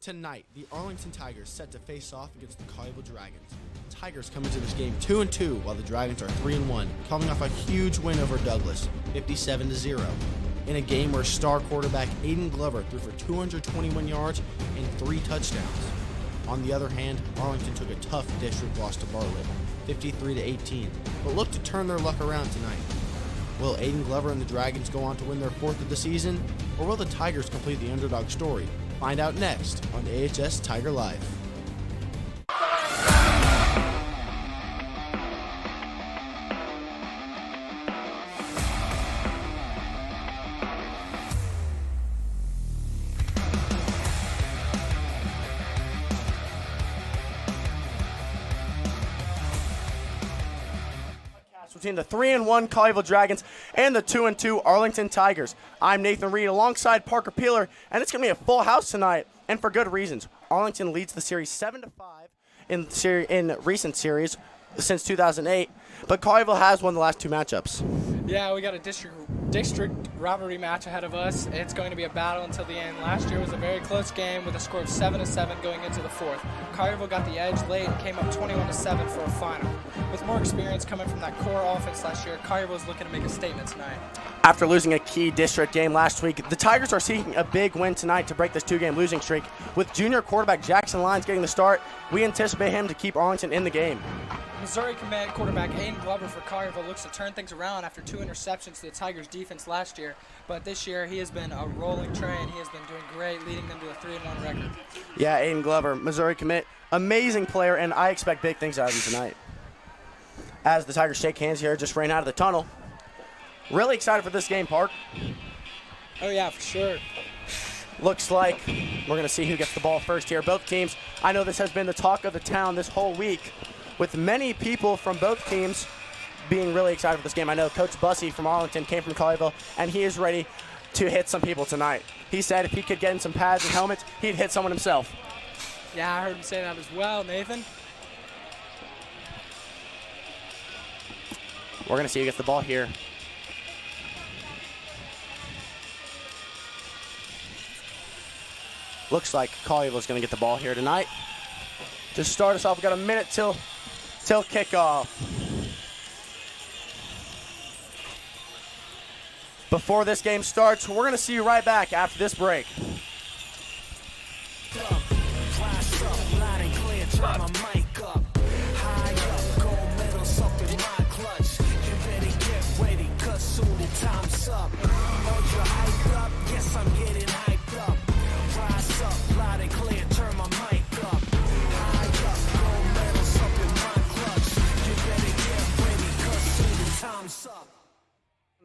Tonight, the Arlington Tigers set to face off against the Collierville Dragons. Tigers come into this game 2-2, while the Dragons are 3-1, coming off a huge win over Douglas, 57-0, in a game where star quarterback Aiden Glover threw for 221 yards and 3 touchdowns. On the other hand, Arlington took a tough district loss to Bartlett, 53-18, but looked to turn their luck around tonight. Will Aiden Glover and the Dragons go on to win their 4th of the season, or will the Tigers complete the underdog story? Find out next on AHS Tiger Live. Between the 3-1 Collierville Dragons and the 2-2 Arlington Tigers. I'm Nathan Reed alongside Parker Peeler, and it's going to be a full house tonight, and for good reasons. Arlington leads the series 7-5 in recent series since 2008, but Collierville has won the last 2 matchups. Yeah, we got a district rivalry match ahead of us. It's going to be a battle until the end. Last year was a very close game with a score of 7-7 going into the 4th. Collierville got the edge late and came up 21-7 for a final. With more experience coming from that core offense last year, Collierville is looking to make a statement tonight. After losing a key district game last week, the Tigers are seeking a big win tonight to break this 2-game losing streak. With junior quarterback Jackson Lyons getting the start, we anticipate him to keep Arlington in the game. Missouri commit quarterback Aiden Glover for Collierville looks to turn things around after 2 interceptions to the Tigers' defense last year. But this year, he has been a rolling train. He has been doing great, leading them to a 3-1 record. Yeah, Aiden Glover, Missouri commit, amazing player, and I expect big things out of him tonight. As the Tigers shake hands here, just ran out of the tunnel. Really excited for this game, Park. Oh, yeah, for sure. Looks like we're going to see who gets the ball first here. Both teams, I know this has been the talk of the town this whole week, with many people from both teams being really excited for this game. I know Coach Bussey from Arlington came from Collierville, and he is ready to hit some people tonight. He said if he could get in some pads and helmets, he'd hit someone himself. Yeah, I heard him say that as well, Nathan. We're going to see who gets the ball here. Looks like Collierville is going to get the ball here tonight. To start us off, we've got a minute till kickoff. Before this game starts, we're going to see you right back after this break.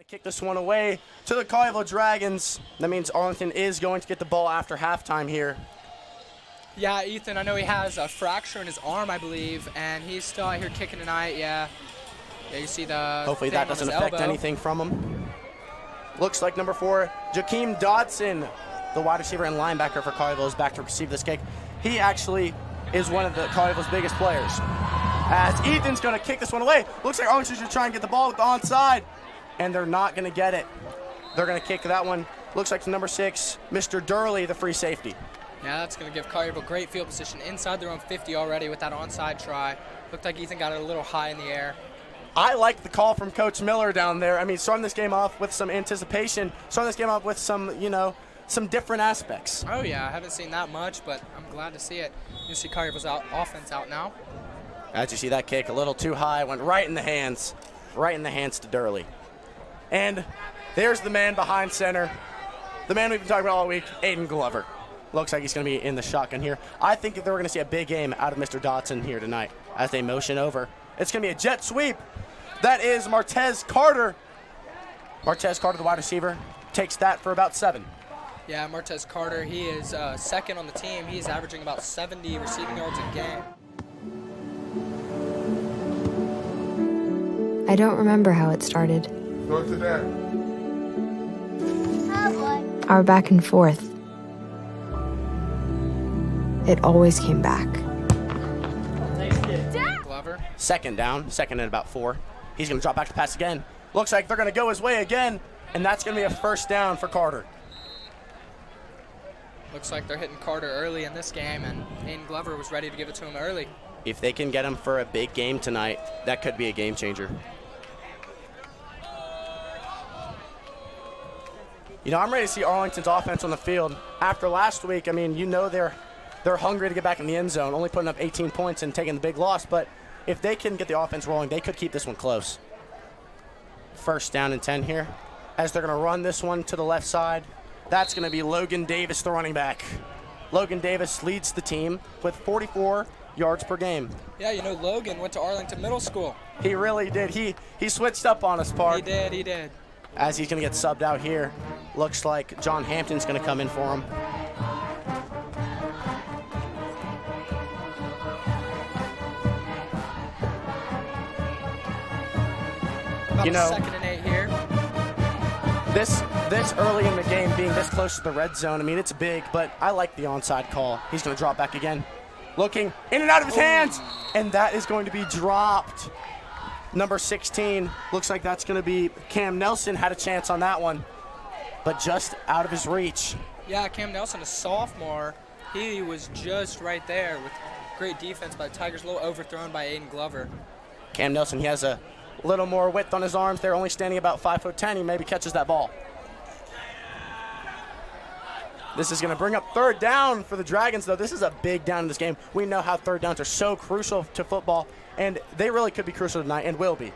Kick this one away to the Collierville Dragons. That means Arlington is going to get the ball after halftime here. Yeah, Ethan, I know he has a fracture in his arm, I believe, and he's still out here kicking tonight. Yeah, you see the hopefully that doesn't affect anything from him. Looks like number 4, Jakeem Dodson, the wide receiver and linebacker for Collierville, is back to receive this kick. He actually is one of the Collierville's biggest players. As Ethan's going to kick this one away. Looks like Arlington should try and get the ball with the onside. And they're not going to get it. They're going to kick that one. Looks like number 6, Mr. Durley, the free safety. Yeah, that's going to give Collierville great field position inside their own 50 already with that onside try. Looked like Ethan got it a little high in the air. I like the call from Coach Miller down there. I mean, starting this game off with some anticipation, starting this game off with some, some different aspects. Oh, yeah, I haven't seen that much, but I'm glad to see it. You see Collierville's offense out now. As you see that kick, a little too high, went right in the hands to Durley. And there's the man behind center, the man we've been talking about all week, Aiden Glover. Looks like he's going to be in the shotgun here. I think that we're going to see a big game out of Mr. Dodson here tonight as they motion over. It's going to be a jet sweep. That is Martez Carter. Martez Carter, the wide receiver, takes that for about 7. Yeah, Martez Carter, he is second on the team. He's averaging about 70 receiving yards a game. I don't remember how it started. Go to that. Our back and forth. It always came back. Glover. Second down, second and about 4. He's going to drop back to pass again. Looks like they're going to go his way again, and that's going to be a first down for Carter. Looks like they're hitting Carter early in this game, and Aiden Glover was ready to give it to him early. If they can get him for a big game tonight, that could be a game changer. You know, I'm ready to see Arlington's offense on the field. After last week, I mean, you know they're hungry to get back in the end zone, only putting up 18 points and taking the big loss. But if they can get the offense rolling, they could keep this one close. First down and 10 here, as they're going to run this one to the left side. That's going to be Logan Davis, the running back. Logan Davis leads the team with 44 yards per game. Yeah, you know, Logan went to Arlington Middle School. He really did. He switched up on us, Park. He did. As he's going to get subbed out here. Looks like John Hampton's going to come in for him. About a 2nd and 8 here. This early in the game, being this close to the red zone, I mean, it's big, but I like the onside call. He's going to drop back again. Looking in and out of his hands, and that is going to be dropped. Number 16, looks like that's going to be Cam Nelson. Had a chance on that one, but just out of his reach. Yeah, Cam Nelson, a sophomore. He was just right there with great defense by the Tigers, a little overthrown by Aiden Glover. Cam Nelson, he has a little more width on his arms. They're only standing about 5'10". He maybe catches that ball. This is going to bring up 3rd down for the Dragons, though. This is a big down in this game. We know how 3rd downs are so crucial to football, and they really could be crucial tonight and will be.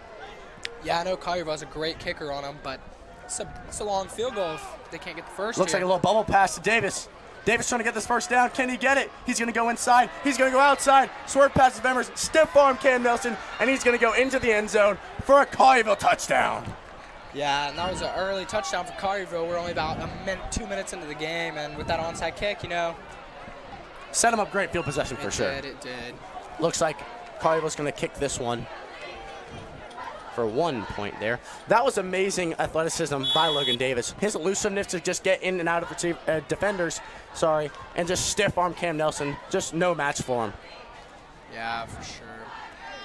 Yeah, I know Collierville has a great kicker on him, but it's a long field goal if they can't get the first. Looks like a little bubble pass to Davis. Davis trying to get this first down. Can he get it? He's going to go inside. He's going to go outside. Swerve past the members. Stiff arm Cam Nelson, and he's going to go into the end zone for a Collierville touchdown. Yeah, and that was an early touchdown for Collierville. We're only about 2 minutes into the game, and with that onside kick, you know. Set him up great field possession for sure. It did. Looks like Collierville's going to kick this one for 1 point there. That was amazing athleticism by Logan Davis. His elusiveness to just get in and out of defenders, and just stiff arm Cam Nelson. Just no match for him. Yeah, for sure.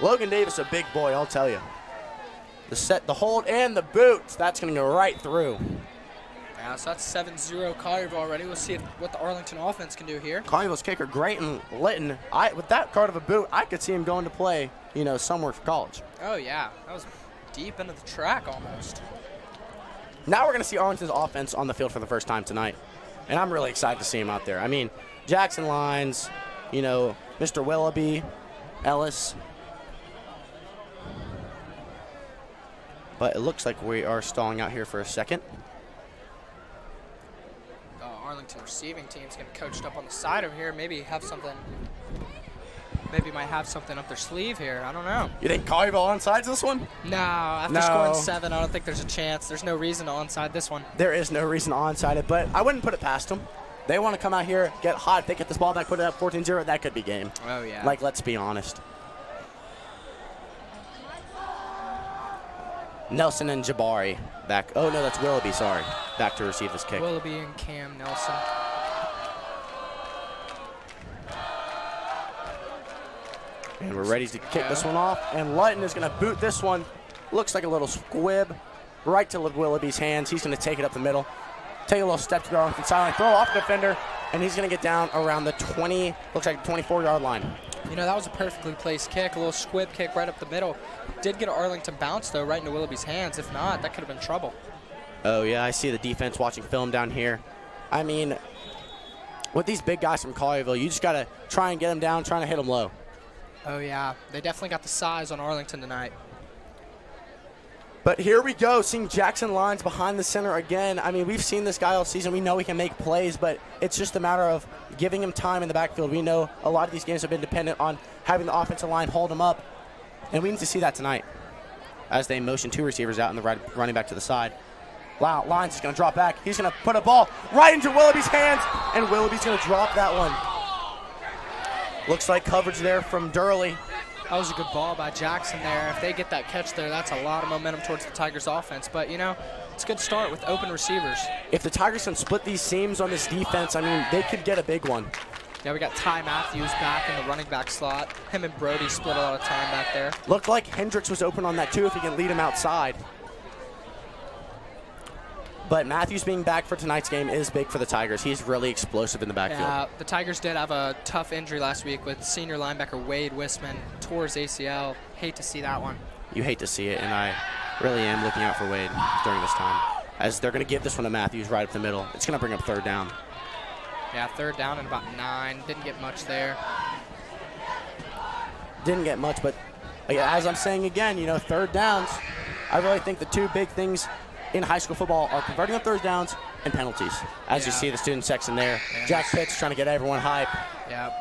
Logan Davis, a big boy, I'll tell you. The set, the hold, and the boot. That's going to go right through. Yeah, so that's 7-0 Collierville already. We'll see what the Arlington offense can do here. Collierville's kicker, Grayton Litton. With that card of a boot, I could see him going to play, somewhere for college. Oh, yeah. That was deep into the track almost. Now we're going to see Arlington's offense on the field for the first time tonight. And I'm really excited to see him out there. I mean, Jackson Lyons, Mr. Willoughby, Ellis. But it looks like we are stalling out here for a second. Arlington receiving team's getting coached up on the side over here. Maybe might have something up their sleeve here. I don't know. You think Collierville onsides this one? No, after scoring 7, I don't think there's a chance. There's no reason to onside this one. There is no reason to onside it, but I wouldn't put it past them. They want to come out here, get hot. If they get this ball back, put it up 14-0, that could be game. Oh, yeah. Let's be honest. Nelson and Jabari back. Oh, no, that's Willoughby, sorry. Back to receive this kick. Willoughby and Cam Nelson. And we're ready to kick this one off. And Lighton is going to boot this one. Looks like a little squib right to Willoughby's hands. He's going to take it up the middle. Take a little step to the Arlington sideline. Throw off the defender. And he's going to get down around the 24-yard line. That was a perfectly placed kick, a little squib kick right up the middle. Did get an Arlington bounce, though, right into Willoughby's hands. If not, that could have been trouble. Oh, yeah, I see the defense watching film down here. I mean, with these big guys from Collierville, you just got to try and get them down, trying to hit them low. Oh, yeah. They definitely got the size on Arlington tonight. But here we go, seeing Jackson Lyons behind the center again. I mean, we've seen this guy all season. We know he can make plays, but it's just a matter of giving him time in the backfield. We know a lot of these games have been dependent on having the offensive line hold him up, and we need to see that tonight as they motion 2 receivers out and the running back to the side. Wow, Lyons is going to drop back. He's going to put a ball right into Willoughby's hands, and Willoughby's going to drop that one. Looks like coverage there from Durley. That was a good ball by Jackson there. If they get that catch there, that's a lot of momentum towards the Tigers offense. But, it's a good start with open receivers. If the Tigers can split these seams on this defense, I mean, they could get a big one. Yeah, we got Ty Matthews back in the running back slot. Him and Brody split a lot of time back there. Looked like Hendricks was open on that, too, if he can lead him outside. But Matthews being back for tonight's game is big for the Tigers. He's really explosive in the backfield. Yeah, the Tigers did have a tough injury last week with senior linebacker Wade Wisman tore his ACL. Hate to see that one. You hate to see it, and I really am looking out for Wade during this time, as they're going to give this one to Matthews right up the middle. It's going to bring up third down. Yeah, third down and about 9. Didn't get much there. Didn't get much, but as I'm saying again, you know, third downs, I really think the two big things in high school football are converting on third downs and penalties. As you see the student section there, Jack Pitts trying to get everyone hype. Yeah.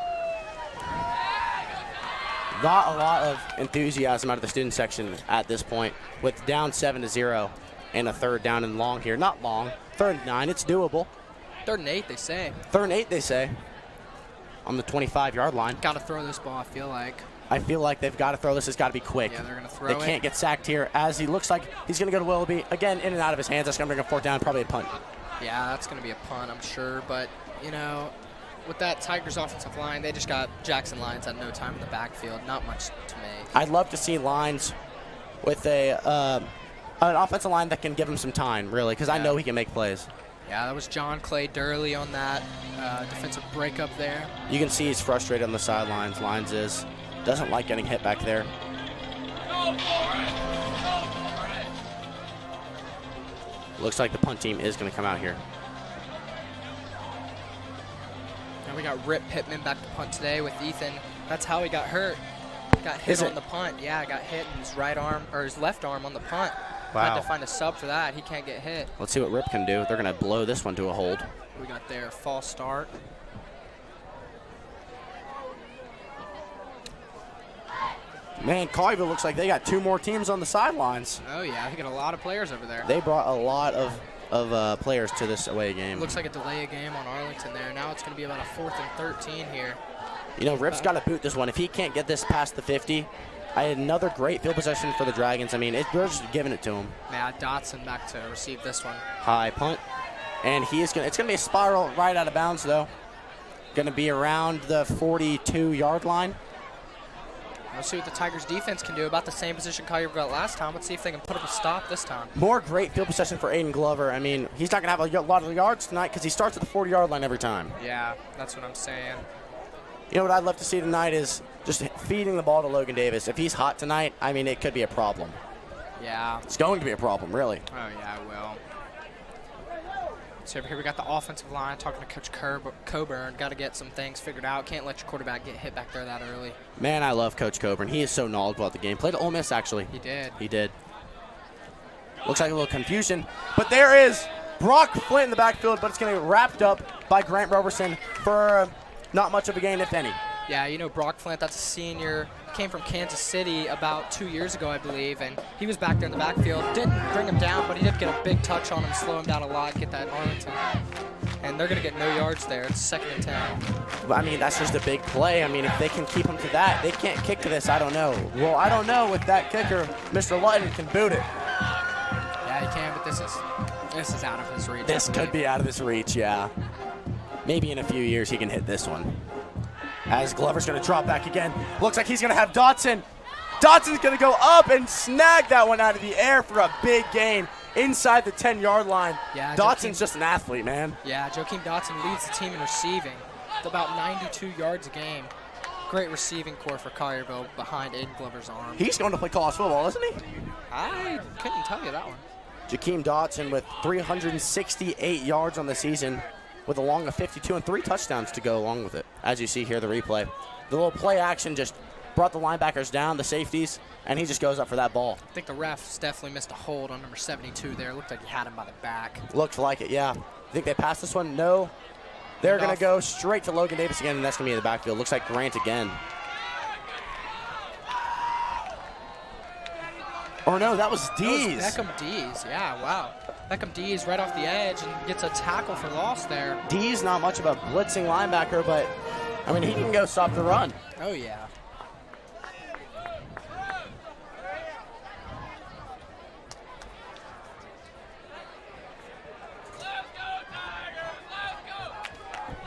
Not a lot of enthusiasm out of the student section at this point, with down 7-0 and a third down and long here. Not long, 3rd and 9, it's doable. 3rd and 8, they say. 3rd and 8, they say, on the 25-yard line. Got to throw this ball, I feel like. I feel like they've got to throw this. It's got to be quick. Yeah, they're going to throw it. They can't get sacked here, as he looks like he's going to go to Willoughby. Again, in and out of his hands. That's going to bring a 4th down, probably a punt. Yeah, that's going to be a punt, I'm sure. But, you know, with that Tigers offensive line, they just got Jackson Lyons at no time in the backfield. Not much to make. I'd love to see Lyons with an offensive line that can give him some time, really, because I know he can make plays. Yeah, that was John Clay Durley on that defensive breakup there. You can see he's frustrated on the sidelines. Lyons doesn't like getting hit back there. Looks like the punt team is going to come out here. Now we got Rip Pittman back to punt today with Ethan. That's how he got hurt. Got hit on the punt. Yeah, got hit in his right arm or his left arm on the punt. Wow. Had to find a sub for that. He can't get hit. Let's see what Rip can do. They're going to blow this one to a hold. We got their false start. Man, Collierville looks like they got 2 more teams on the sidelines. Oh, yeah. They got a lot of players over there. They brought a lot of players to this away game. Looks like a delay a game on Arlington there. Now it's going to be about a 4th and 13 here. You know, Rip's got to boot this one. If he can't get this past the 50, I had another great field possession for the Dragons. I mean, they're just giving it to him. Yeah, Dotson back to receive this one. High punt. And it's going to be a spiral right out of bounds, though. Going to be around the 42-yard line. Let's see what the Tigers defense can do. About the same position Collierville got last time. Let's see if they can put up a stop this time. More great field possession for Aiden Glover. I mean, he's not going to have a lot of yards tonight because he starts at the 40-yard line every time. Yeah, that's what I'm saying. You know what I'd love to see tonight is just feeding the ball to Logan Davis. If he's hot tonight, I mean, it could be a problem. Yeah. It's going to be a problem, really. Oh, yeah, it will. So over here we got the offensive line talking to Coach Coburn. Got to get some things figured out. Can't let your quarterback get hit back there that early. Man, I love Coach Coburn. He is so knowledgeable at the game. Played at Ole Miss, actually. He did. He did. Looks like a little confusion. But there is Brock Flint in the backfield, but it's going to get wrapped up by Grant Roberson for not much of a gain, if any. Yeah, you know, Brock Flint, that's a senior. Came from Kansas City about 2 years ago, I believe, and he was back there in the backfield. Didn't bring him down, but he did get a big touch on him, slow him down a lot, get that Arlington. And they're going to get no yards there. It's 2nd and 10. I mean, that's just a big play. I mean, if they can keep him to that, they can't kick to this, I don't know. Well, I don't know. With that kicker, Mr. Lutton can boot it. Yeah, he can, but this is out of his reach. This could be out of his reach, yeah. Maybe in a few years he can hit this one. As Glover's going to drop back again. Looks like he's going to have Dotson. Dotson's going to go up and snag that one out of the air for a big gain inside the 10-yard line. Yeah, Dotson's just an athlete, man. Yeah, Joakim Dotson leads the team in receiving. It's about 92 yards a game. Great receiving core for Collierville behind Aiden Glover's arm. He's going to play college football, isn't he? I couldn't tell you that one. Joakim Dotson with 368 yards on the season, with a long of 52 and 3 touchdowns to go along with it. As you see here, the replay. The little play action just brought the linebackers down, the safeties, and he just goes up for that ball. I think the refs definitely missed a hold on number 72 there. Looked like he had him by the back. Looked like it, yeah. Think they passed this one? No. They're going to go straight to Logan Davis again, and that's going to be in the backfield. Looks like Grant again. Or no, that was Dees. Beckham Dees, yeah, wow. Beckham Dees right off the edge and gets a tackle for loss there. Dees not much of a blitzing linebacker, but, I mean, he can go stop the run. Oh, yeah.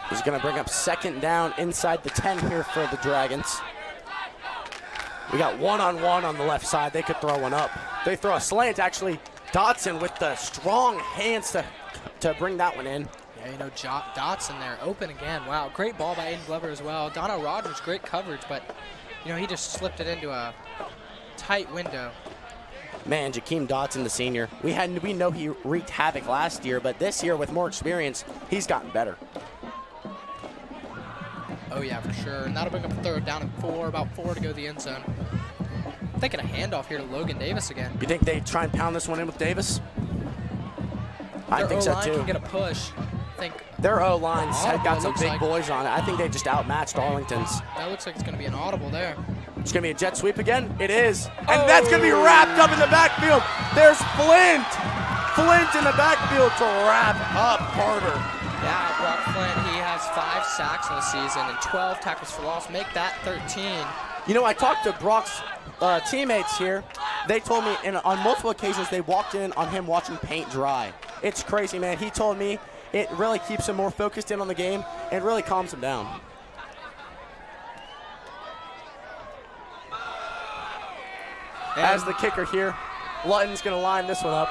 He's going to bring up 2nd down inside the 10 here for the Dragons. We got one-on-one on the left side. They could throw one up. They throw a slant, actually, Dotson with the strong hands to bring that one in. Yeah, you know, Dotson there, open again. Wow, great ball by Aiden Glover as well. Dono Rogers, great coverage, but, you know, he just slipped it into a tight window. Man, Jakeem Dotson, the senior, we know he wreaked havoc last year, but this year with more experience, he's gotten better. Oh, yeah, for sure. And that'll bring up a third down and 4, about 4 to go to the end zone. I'm thinking a handoff here to Logan Davis again. You think they try and pound this one in with Davis? I think so, too. Can get a push. Their O-line's got some big boys on it. I think they just outmatched Arlington's. That looks like it's going to be an audible there. It's going to be a jet sweep again. It is. And that's going to be wrapped up in the backfield. There's Flint. Flint in the backfield to wrap up Carter. Yeah, Brock Flint, he has 5 sacks in the season and 12 tackles for loss. Make that 13. You know, I talked to Brock's teammates here. They told me on multiple occasions they walked in on him watching paint dry. It's crazy, man. He told me it really keeps him more focused in on the game and really calms him down. As the kicker here, Lutton's going to line this one up.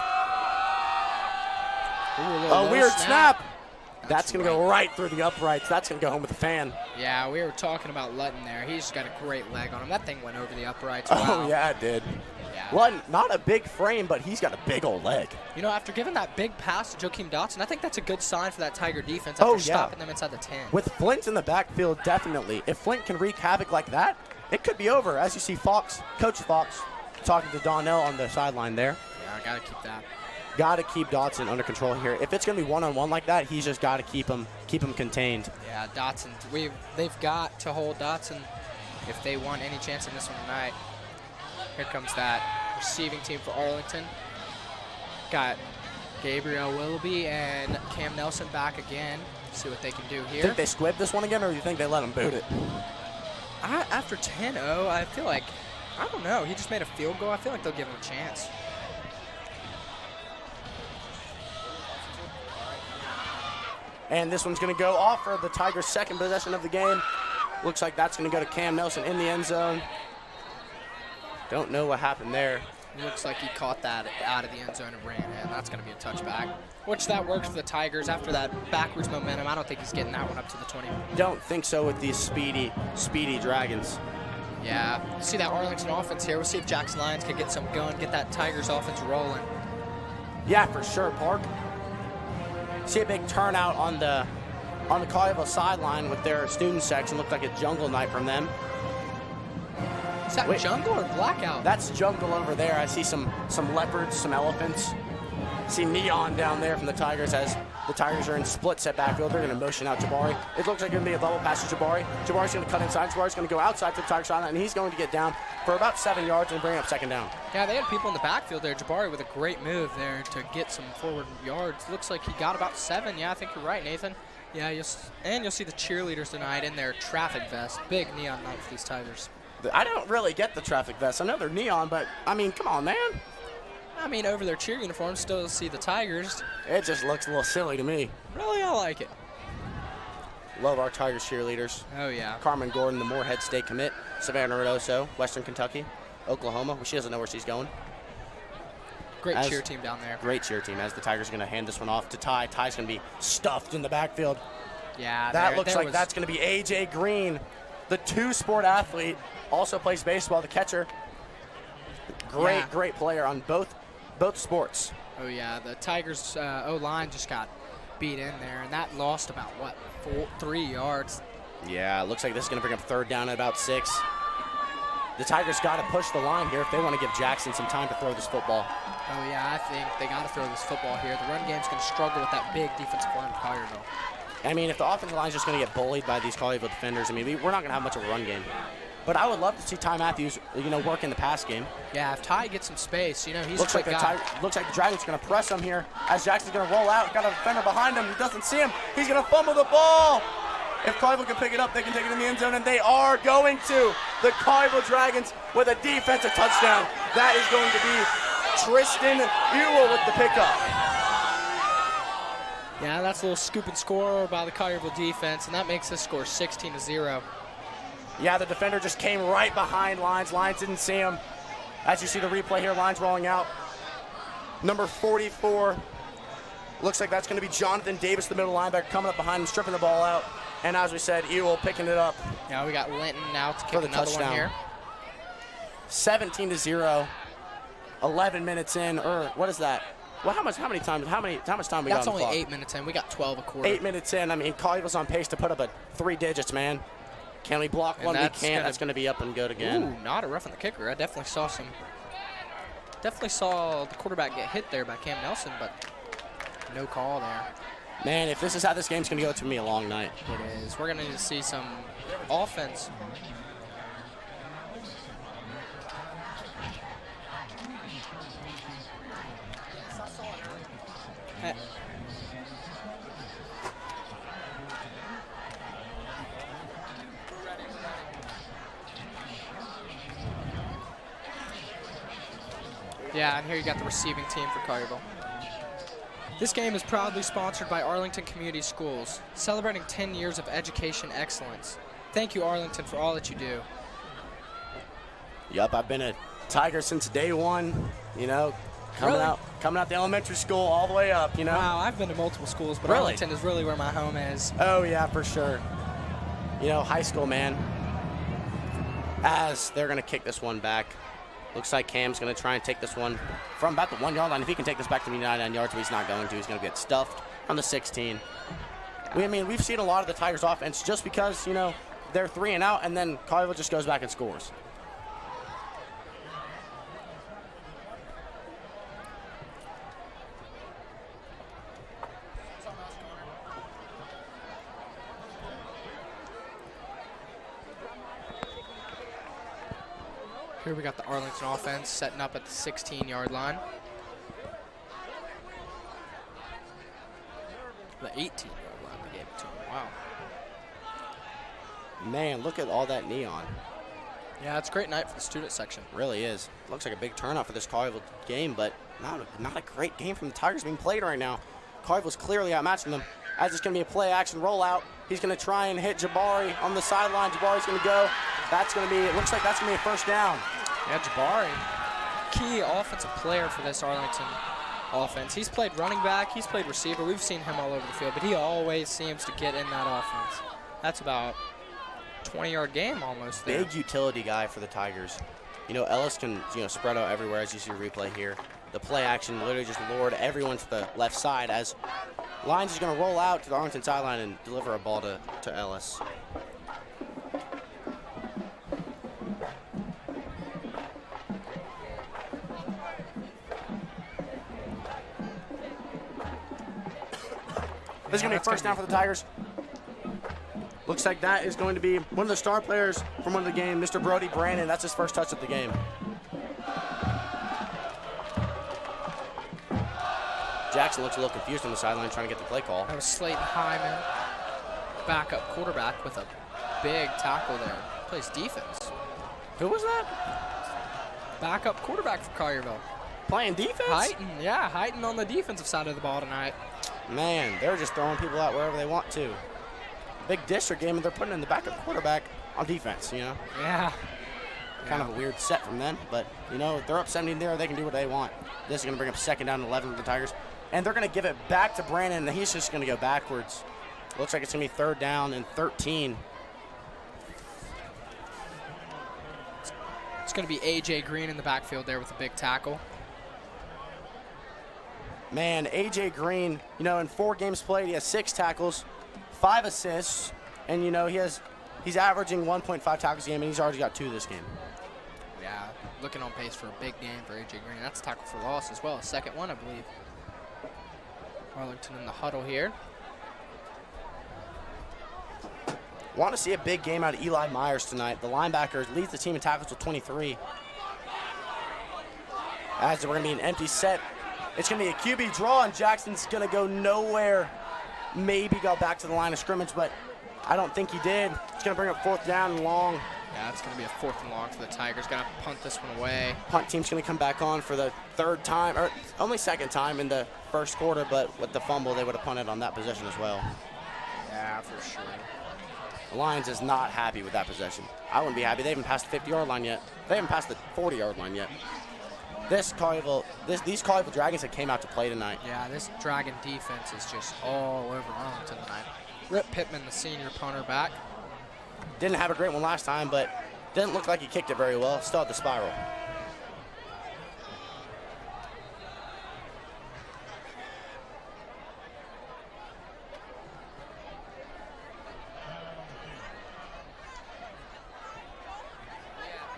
Ooh, a weird snap. That's going to go right through the uprights. That's going to go home with a fan. Yeah, we were talking about Lutton there. He's got a great leg on him. That thing went over the uprights. Wow. Oh, yeah, it did. Yeah. Lutton, not a big frame, but he's got a big old leg. You know, after giving that big pass to Jakeem Dotson, I think that's a good sign for that Tiger defense after stopping them inside the 10. With Flint in the backfield, definitely. If Flint can wreak havoc like that, it could be over. As you see Coach Fox talking to Donnell on the sideline there. Yeah, I got to keep that. Got to keep Dotson under control here. If it's going to be one-on-one like that, he's just got to keep him contained. Yeah, Dotson. They've got to hold Dotson if they want any chance in this one tonight. Here comes that receiving team for Arlington. Got Gabriel Willoughby and Cam Nelson back again. See what they can do here. Think they squibbed this one again, or do you think they let him boot it? After 10-0, I feel like, I don't know. He just made a field goal. I feel like they'll give him a chance. And this one's going to go off for the Tigers' second possession of the game. Looks like that's going to go to Cam Nelson in the end zone. Don't know what happened there. It looks like he caught that out of the end zone and ran in. That's going to be a touchback, which that works for the Tigers. After that backwards momentum, I don't think he's getting that one up to the 20. Don't think so with these speedy Dragons. Yeah, see that Arlington offense here. We'll see if Jackson Lyons can get some going, get that Tigers offense rolling. Yeah, for sure, Park. See a big turnout on the Collierville sideline with their student section. Looked like a jungle night from them. Is that jungle or blackout? That's jungle over there. I see some leopards, some elephants. See neon down there from the Tigers as the Tigers are in split set backfield. They're going to motion out Jabari. It looks like it's going to be a double pass to Jabari. Jabari's going to cut inside. Jabari's going to go outside to the Tigers sideline, and he's going to get down for about 7 yards and bring up second down. Yeah, they had people in the backfield there. Jabari with a great move there to get some forward yards. Looks like he got about 7. Yeah, I think you're right, Nathan. Yeah, you'll see the cheerleaders tonight in their traffic vests. Big neon night for these Tigers. I don't really get the traffic vests. I know they're neon, but, I mean, come on, man. I mean, over their cheer uniforms, still see the Tigers. It just looks a little silly to me. Really, I like it. Love our Tigers cheerleaders. Oh, yeah. Carmen Gordon, the Moorhead State commit. Savannah Rodoso, Western Kentucky. Oklahoma. Well, she doesn't know where she's going. Great cheer team down there. Great cheer team as the Tigers are going to hand this one off to Ty. Ty's going to be stuffed in the backfield. Yeah. That looks like that's going to be A.J. Green, the two-sport athlete. Also plays baseball, the catcher. Great player on both sports. Oh, yeah. The Tigers' O-line just got beat in there, and that lost about, 3 yards. Yeah, it looks like this is going to bring up third down at about 6. The Tigers got to push the line here if they want to give Jackson some time to throw this football. Oh, yeah, I think they got to throw this football here. The run game's going to struggle with that big defensive line of Collierville. I mean, if the offensive line's just going to get bullied by these Collierville defenders, I mean, we're not going to have much of a run game. But I would love to see Ty Matthews, work in the pass game. Yeah, if Ty gets some space, he's looks a quick guy. Looks like the Dragons are going to press him here as Jackson's going to roll out. Got a defender behind him. He doesn't see him. He's going to fumble the ball. If Collierville can pick it up, they can take it in the end zone, and they are going to. The Collierville Dragons with a defensive touchdown. That is going to be Tristan Ewell with the pickup. Yeah, that's a little scoop and score by the Collierville defense, and that makes this score 16-0. Yeah, the defender just came right behind Lyons. Lyons didn't see him. As you see the replay here, Lyons rolling out. Number 44. Looks like that's going to be Jonathan Davis, the middle linebacker, coming up behind him, stripping the ball out. And as we said, Ewell picking it up. Yeah, we got Linton now to for kick the another touchdown. one here. 17-0. 11 minutes in, or what is that? Well, how much time we got on the clock? That's only 8 minutes in. We got 12 a quarter. 8 minutes in. I mean, Collierville's on pace to put up a 3 digits, man. Can we block one? We can't. That's going to be up and good again. Ooh, not a roughing the kicker. I definitely saw the quarterback get hit there by Cam Nelson, but no call there. Man, if this is how this game's going to go, it's going to be a long night. It is. We're going to need to see some offense. Hey. Yeah, and here you got the receiving team for Collierville. This game is proudly sponsored by Arlington Community Schools, celebrating 10 years of education excellence. Thank you, Arlington, for all that you do. Yup, I've been a Tiger since day one, you know, coming out the elementary school all the way up, you know. Wow, I've been to multiple schools, but Really? Arlington is really where my home is. Oh, yeah, for sure. You know, high school, man. As they're going to kick this one back. Looks like Cam's going to try and take this one from about the 1 yard line. If he can take this back to the 99 yards, but he's not going to. He's going to get stuffed on the 16. We've seen a lot of the Tigers offense just because, you know, they're 3 and out, and then Collierville just goes back and scores. Here we got the Arlington offense setting up at the 16-yard line. The 18-yard line we gave it to him. Wow. Man, look at all that neon. Yeah, it's a great night for the student section. Really is. Looks like a big turnout for this Collierville game, but not a great game from the Tigers being played right now. Collierville's clearly outmatching them. As it's going to be a play-action rollout, he's going to try and hit Jabari on the sideline. Jabari's going to go. That's going to be, it looks like that's going to be a first down. Yeah, Jabari, key offensive player for this Arlington offense. He's played running back, he's played receiver. We've seen him all over the field, but he always seems to get in that offense. That's about a 20-yard game almost there. Big utility guy for the Tigers. You know, Ellis can, you know, spread out everywhere, as you see a replay here. The play action literally just lured everyone to the left side as Lyons is going to roll out to the Arlington sideline and deliver a ball to Ellis. This is going to be a first down for the Tigers. Looks like that is going to be one of the star players from one of the game, Mr. Brody Brandon. That's his first touch of the game. Jackson looks a little confused on the sideline trying to get the play call. That was Slayton Hyman, backup quarterback with a big tackle there. Plays defense. Who was that? Backup quarterback for Collierville. Playing defense? Heighton on the defensive side of the ball tonight. Man, they're just throwing people out wherever they want to. Big district game, and they're putting in the backup quarterback on defense, you know? Yeah. Kind of a weird set from them, but, you know, they're up 17 there. They can do what they want. This is going to bring up second down and 11 for the Tigers. And they're going to give it back to Brandon, and he's just going to go backwards. Looks like it's going to be third down and 13. It's going to be A.J. Green in the backfield there with a big tackle. Man, A.J. Green, you know, in 4 games played, he has 6 tackles, 5 assists, and, you know, he's averaging 1.5 tackles a game, and he's already got 2 this game. Yeah, looking on pace for a big game for A.J. Green. That's a tackle for loss as well, second one, I believe. Arlington in the huddle here. Want to see a big game out of Eli Myers tonight. The linebacker leads the team in tackles with 23. As we're going to be an empty set. It's going to be a QB draw, and Jackson's going to go nowhere. Maybe go back to the line of scrimmage, but I don't think he did. It's going to bring up fourth down and long. Yeah, it's going to be a fourth and long for the Tigers. Going to punt this one away. Punt team's going to come back on for the third time, or only second time in the first quarter, but with the fumble, they would have punted on that possession as well. Yeah, for sure. The Lions is not happy with that possession. I wouldn't be happy. They haven't passed the 50-yard line yet. They haven't passed the 40-yard line yet. these Collierville Dragons that came out to play tonight. Yeah, this Dragon defense is just all over Arlington tonight. Rip Pittman, the senior punter, back. Didn't have a great one last time, but didn't look like he kicked it very well. Still had the spiral.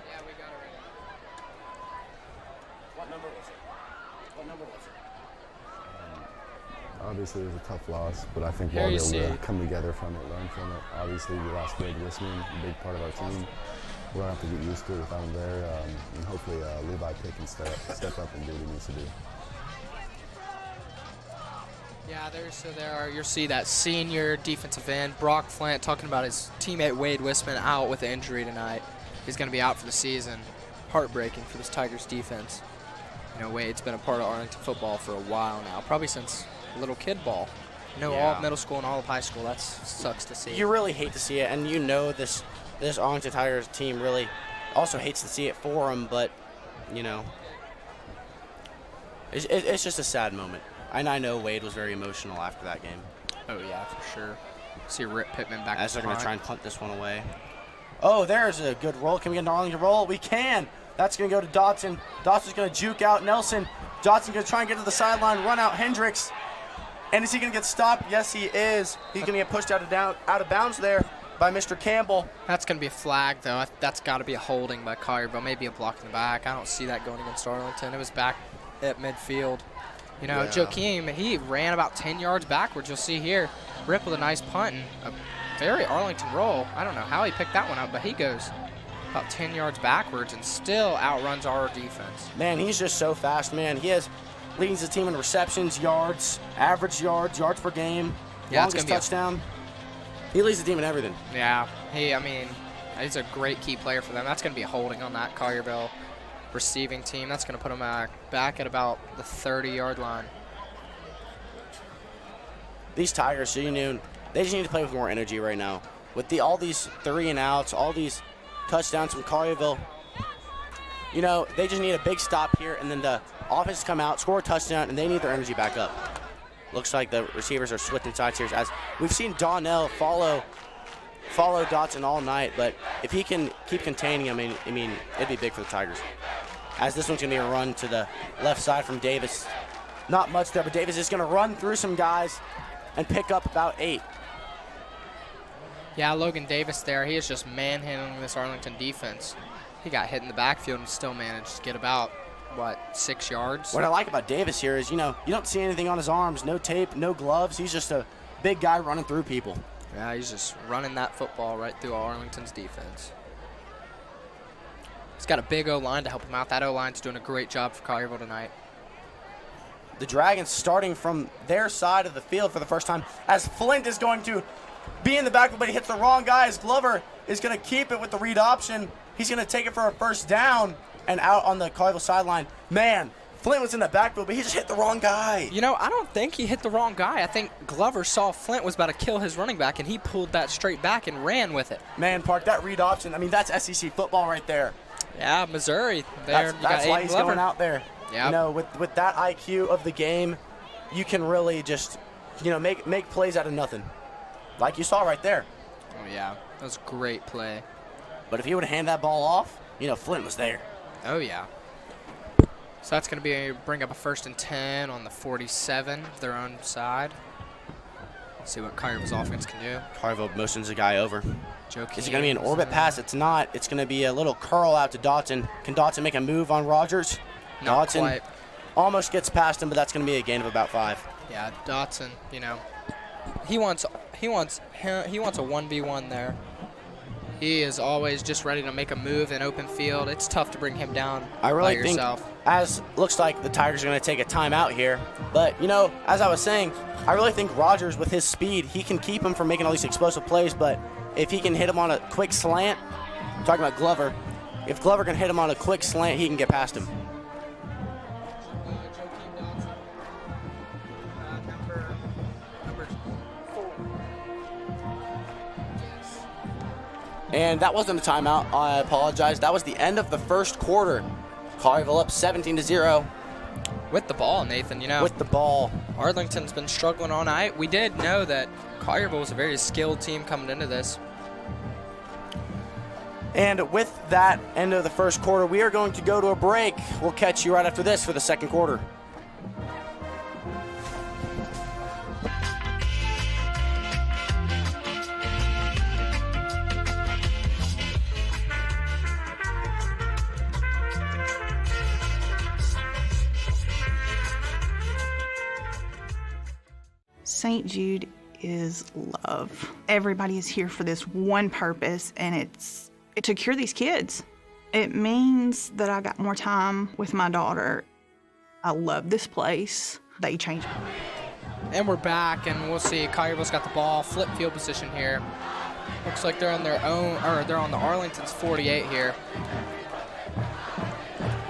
Yeah, we got it right. What number was it? What number was it? Obviously, it was a tough loss, but I think Here we'll you be able see. to come together from it, learn from it. Obviously, we lost Wade Wisman, a big part of our team. We're going to have to get used to it without him there, and hopefully Levi Pitt can step up and do what he needs to do. Yeah, you'll see that senior defensive end, Brock Flint, talking about his teammate Wade Wisman out with an injury tonight. He's going to be out for the season. Heartbreaking for this Tigers defense. You know, Wade's been a part of Arlington football for a while now, probably since little kid ball. You know, all of middle school and all of high school. That sucks to see. You really hate to see it, and you know this Arlington Tigers team really also hates to see it for him, but, you know, it's just a sad moment. And I know Wade was very emotional after that game. Oh, yeah, for sure. See Rip Pittman back As in they're going to front. try and punt this one away. Oh, there's a good roll. Can we get an Arlington roll? We can. That's going to go to Dotson. Dotson's going to juke out Nelson. Dotson's going to try and get to the sideline, run out Hendricks. And is he going to get stopped? Yes, he is. He's going to get pushed out of bounds there by Mr. Campbell. That's going to be a flag, though. That's got to be a holding by Collierville, maybe a block in the back. I don't see that going against Arlington. It was back at midfield. You know, Yeah. Joakim, he ran about 10 yards backwards. You'll see here, Rip with a nice punt and a very Arlington roll. I don't know how he picked that one up, but he goes about 10 yards backwards and still outruns our defense. Man, he's just so fast, man. Leads the team in receptions, yards, average yards per game, Yeah, it's longest gonna be touchdown. He leads the team in everything. Yeah, he's a great key player for them. That's going to be a holding on that Collierville receiving team. That's going to put him back at about the 30-yard line. These Tigers, they just need to play with more energy right now. With all these 3-and-outs, all these touchdowns from Collierville, you know, they just need a big stop here, and then the offense come out, score a touchdown, and they need their energy back up. Looks like the receivers are switching sides here. As we've seen Donnell follow Dotson all night, but if he can keep containing him, I mean, it'd be big for the Tigers. As this one's going to be a run to the left side from Davis. Not much there, but Davis is going to run through some guys and pick up about 8. Yeah, Logan Davis there, he is just manhandling this Arlington defense. He got hit in the backfield and still managed to get about, 6 yards? What I like about Davis here is, you don't see anything on his arms, no tape, no gloves. He's just a big guy running through people. Yeah, he's just running that football right through Arlington's defense. He's got a big O-line to help him out. That O-line's doing a great job for Collierville tonight. The Dragons starting from their side of the field for the first time, as Flint is going to be in the backfield, but he hits the wrong guy. As Glover is going to keep it with the read option. He's going to take it for a first down and out on the Collierville sideline. Man, Flint was in the backfield, but he just hit the wrong guy. You know, I don't think he hit the wrong guy. I think Glover saw Flint was about to kill his running back, and he pulled that straight back and ran with it. Man, Park, that read option, I mean, that's SEC football right there. Yeah, Missouri. There, That's why he's Glover going out there. Yep. You know, with that IQ of the game, you can really just, make plays out of nothing. Like you saw right there. Oh, yeah. That was a great play. But if he would have handed that ball off, Flint was there. Oh, yeah. So that's going to bring up a 1st and 10 on the 47, their own side. Let's see what Collierville's offense can do. Collierville motions a guy over. Joakim Is it going to be an orbit pass? It's not. It's going to be a little curl out to Dotson. Can Dotson make a move on Rogers? Not Dotson quite. almost gets past him, but that's going to be a gain of about 5. Yeah, Dotson, he wants a 1v1 there. He is always just ready to make a move in open field. It's tough to bring him down I really by think, yourself. as looks like the Tigers are going to take a timeout here. But, as I was saying, I really think Rogers, with his speed, he can keep him from making all these explosive plays. But if he can hit him on a quick slant, I'm talking about Glover, if Glover can hit him on a quick slant, he can get past him. And that wasn't a timeout. I apologize. That was the end of the first quarter. Collierville up 17-0. With the ball, Nathan, you know. With the ball. Arlington's been struggling all night. We did know that Collierville was a very skilled team coming into this. And with that end of the first quarter, we are going to go to a break. We'll catch you right after this for the second quarter. St. Jude is love. Everybody is here for this one purpose, and it's to cure these kids. It means that I got more time with my daughter. I love this place. They changed me. And we're back, and we'll see. Collierville's got the ball, flip field position here. Looks like they're on their own, or they're on the Arlington's 48 here.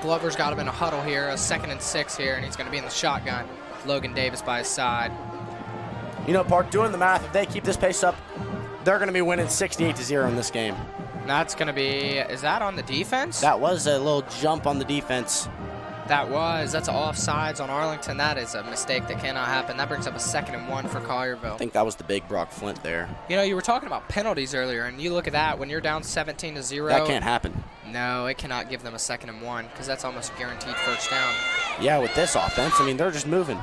Glover's got him in a huddle here, a 2nd and 6 here, and he's going to be in the shotgun. Logan Davis by his side. You know, Park, doing the math, if they keep this pace up, they're going to be winning 68-0 in this game. That's going to be, is that on the defense? That was a little jump on the defense. That's offsides on Arlington. That is a mistake that cannot happen. That brings up a 2nd and 1 for Collierville. I think that was the big Brock Flint there. You know, you were talking about penalties earlier, and you look at that, when you're down 17-0. That can't happen. No, it cannot give them a 2nd and 1, because that's almost a guaranteed first down. Yeah, with this offense, I mean, they're just moving.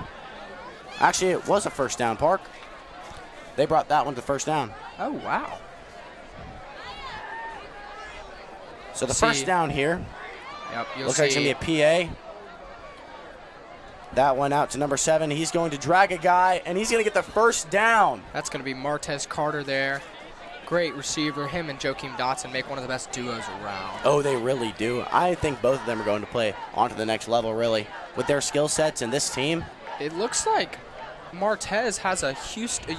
Actually, it was a first down, Park. They brought that one to first down. Oh, wow. So the first down here. Yep, you'll looks see. like it's going to be a PA. That one out to number 7. He's going to drag a guy, and he's going to get the first down. That's going to be Martez Carter there. Great receiver. Him and Joakim Dotson make one of the best duos around. Oh, they really do. I think both of them are going to play onto the next level, really. With their skill sets and this team. It looks like Martez has a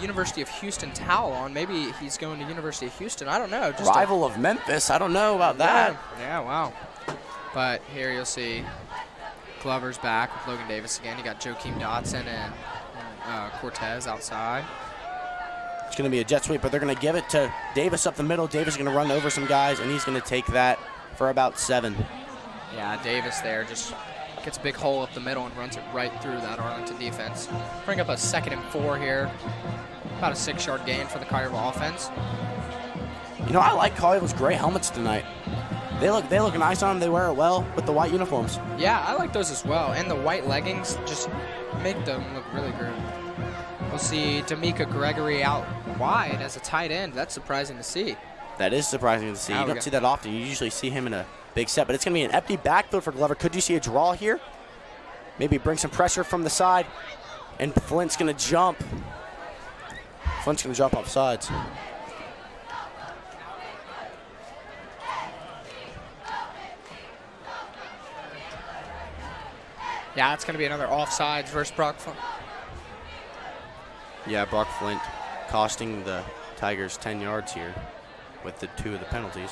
University of Houston towel on. Maybe he's going to University of Houston. I don't know. Just rival of Memphis. I don't know about that. Yeah, wow. But here you'll see Glover's back with Logan Davis again. You got Joakim Dotson and Cortez outside. It's going to be a jet sweep, but they're going to give it to Davis up the middle. Davis is going to run over some guys, and he's going to take that for about 7. Yeah, Davis there just gets a big hole up the middle and runs it right through that Arlington defense. Bring up a 2nd and 4 here. About a 6-yard gain for the Collierville offense. You know, I like Collierville's gray helmets tonight. They look nice on them. They wear it well with the white uniforms. Yeah, I like those as well. And the white leggings just make them look really good. We'll see D'Amica Gregory out wide as a tight end. That's surprising to see. That is surprising to see. You don't see that often. You usually see him in a big set, but it's going to be an empty backfield for Glover. Could you see a draw here? Maybe bring some pressure from the side, and Flint's going to jump. Flint's going to jump off sides. Yeah, it's going to be another offsides versus Brock Flint. Yeah, Brock Flint costing the Tigers 10 yards here with the 2 of the penalties.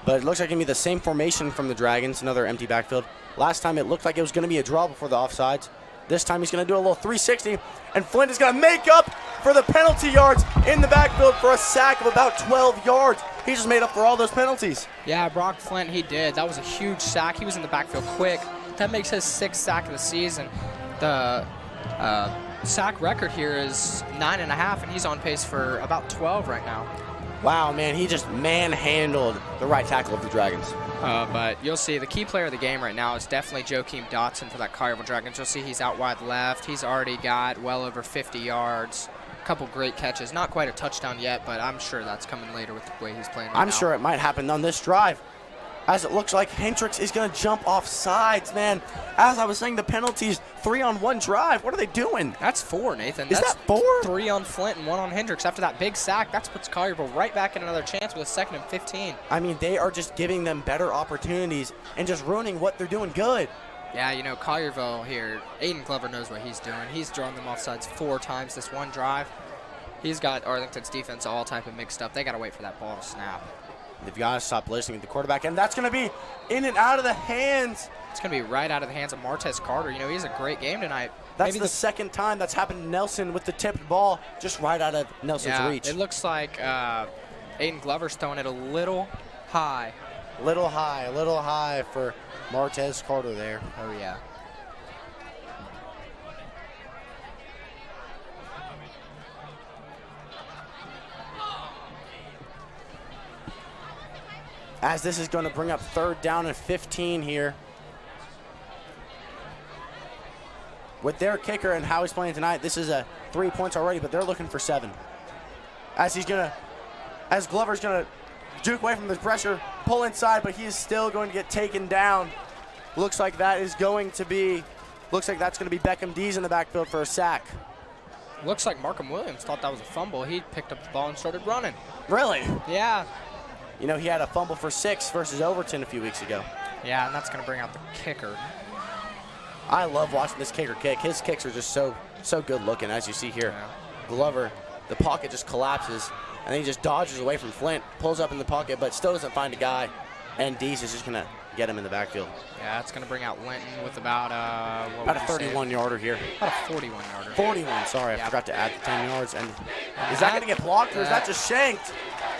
But it looks like it's going to be the same formation from the Dragons, another empty backfield. Last time it looked like it was going to be a draw before the offsides. This time he's going to do a little 360, and Flint is going to make up for the penalty yards in the backfield for a sack of about 12 yards. He just made up for all those penalties. Yeah, Brock Flint, he did. That was a huge sack. He was in the backfield quick. That makes his 6th sack of the season. The sack record here is 9.5, and he's on pace for about 12 right now. Wow, man, he just manhandled the right tackle of the Dragons. But you'll see the key player of the game right now is definitely Joakim Dotson for that Collierville Dragons. You'll see he's out wide left. He's already got well over 50 yards. A couple great catches. Not quite a touchdown yet, but I'm sure that's coming later with the way he's playing right now. I'm sure it might happen on this drive. As it looks like Hendricks is going to jump off sides, man. As I was saying, the penalties, 3-on-1 drive. What are they doing? That's 4, Nathan. Is that 4? 3 on Flint and 1 on Hendricks. After that big sack, that puts Collierville right back in another chance with a 2nd and 15. I mean, they are just giving them better opportunities and just ruining what they're doing good. Yeah, you know, Collierville here, Aiden Glover knows what he's doing. He's drawn them off sides 4 times this one drive. He's got Arlington's defense all type of mixed up. They got to wait for that ball to snap. They've got to stop listening to the quarterback, and that's going to be in and out of the hands. It's going to be right out of the hands of Martez Carter. You know, he's a great game tonight. That's the 2nd time that's happened to Nelson with the tipped ball just right out of Nelson's reach. It looks like Aiden Glover's throwing it a little high Little high for Martez Carter there. Oh, yeah. As this is going to bring up 3rd down and 15 here. With their kicker and how he's playing tonight, this is a 3 points already, but they're looking for 7. As Glover's gonna juke away from the pressure, pull inside, but he is still going to get taken down. Looks like that's going to be Beckham Dees in the backfield for a sack. Looks like Markham Williams thought that was a fumble. He picked up the ball and started running. Really? Yeah. You know, he had a fumble for 6 versus Overton a few weeks ago. Yeah, and that's going to bring out the kicker. I love watching this kicker kick. His kicks are just so good looking, as you see here. Yeah. Glover, the pocket just collapses, and then he just dodges away from Flint, pulls up in the pocket, but still doesn't find a guy, and Dees is just going to get him in the backfield. Yeah, it's going to bring out Linton with about a 31-yarder here. About a 41-yarder. 41, sorry, Yeah. I forgot to add the 10 yards. And is that going to get blocked, or is that just shanked?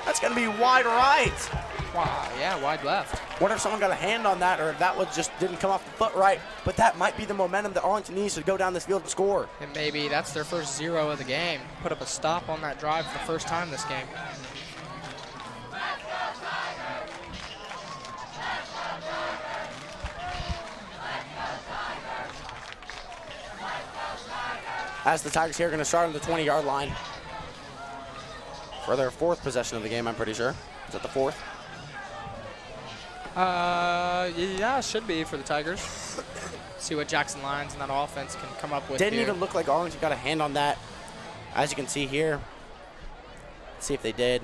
That's going to be wide right. Wow, yeah, wide left. What if someone got a hand on that, or if that was just didn't come off the foot right? But that might be the momentum that Arlington needs to go down this field and score. And maybe that's their first 0 of the game. Put up a stop on that drive for the first time this game. As the Tigers here are going to start on the 20-yard line for their 4th possession of the game, I'm pretty sure. Is that the 4th? Yeah, it should be for the Tigers. See what Jackson Lyons and that offense can come up with. Didn't here. even look like Arlington got a hand on that. As you can see here. Let's see if they did.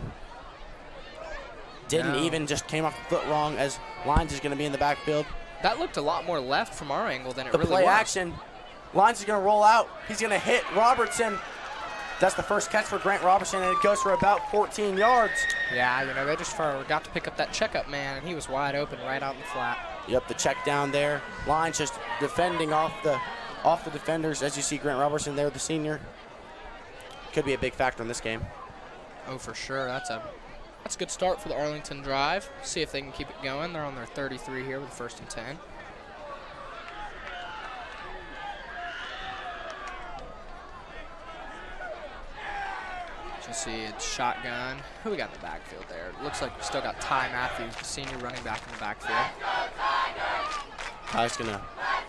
Didn't No. even, just came off the foot wrong, as Lyons is going to be in the backfield. That looked a lot more left from our angle than it The really play was. action. Lyons is going to roll out. He's going to hit Robertson. That's the first catch for Grant Robertson, and it goes for about 14 yards. Yeah, you know, they just forgot to pick up that checkup man, and he was wide open right out in the flat. Yep, the check down there. Lyons just defending off the defenders. As you see, Grant Robertson there, the senior. Could be a big factor in this game. Oh, for sure. That's a good start for the Arlington drive. See if they can keep it going. They're on their 33 here with 1st and 10. You see it's shotgun. Who we got in the backfield there? It looks like we still got Ty Matthews, the senior running back in the backfield. Ty's going to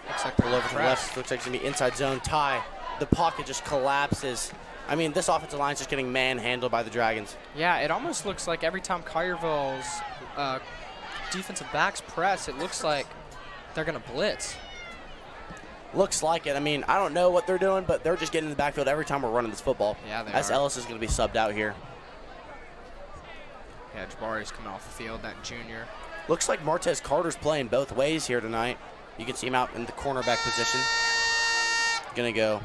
Looks like pull over to the left. Looks like it's going to be inside zone. Ty, the pocket just collapses. I mean, this offensive line is just getting manhandled by the Dragons. Yeah, it almost looks like every time Collierville's defensive backs press, it looks like they're going to blitz. Looks like it. I mean, I don't know what they're doing, but they're just getting in the backfield every time we're running this football. Yeah, they As are. Ellis is going to be subbed out here. Yeah, Jabari's coming off the field, that junior. Looks like Martez Carter's playing both ways here tonight. You can see him out in the cornerback position. Going to go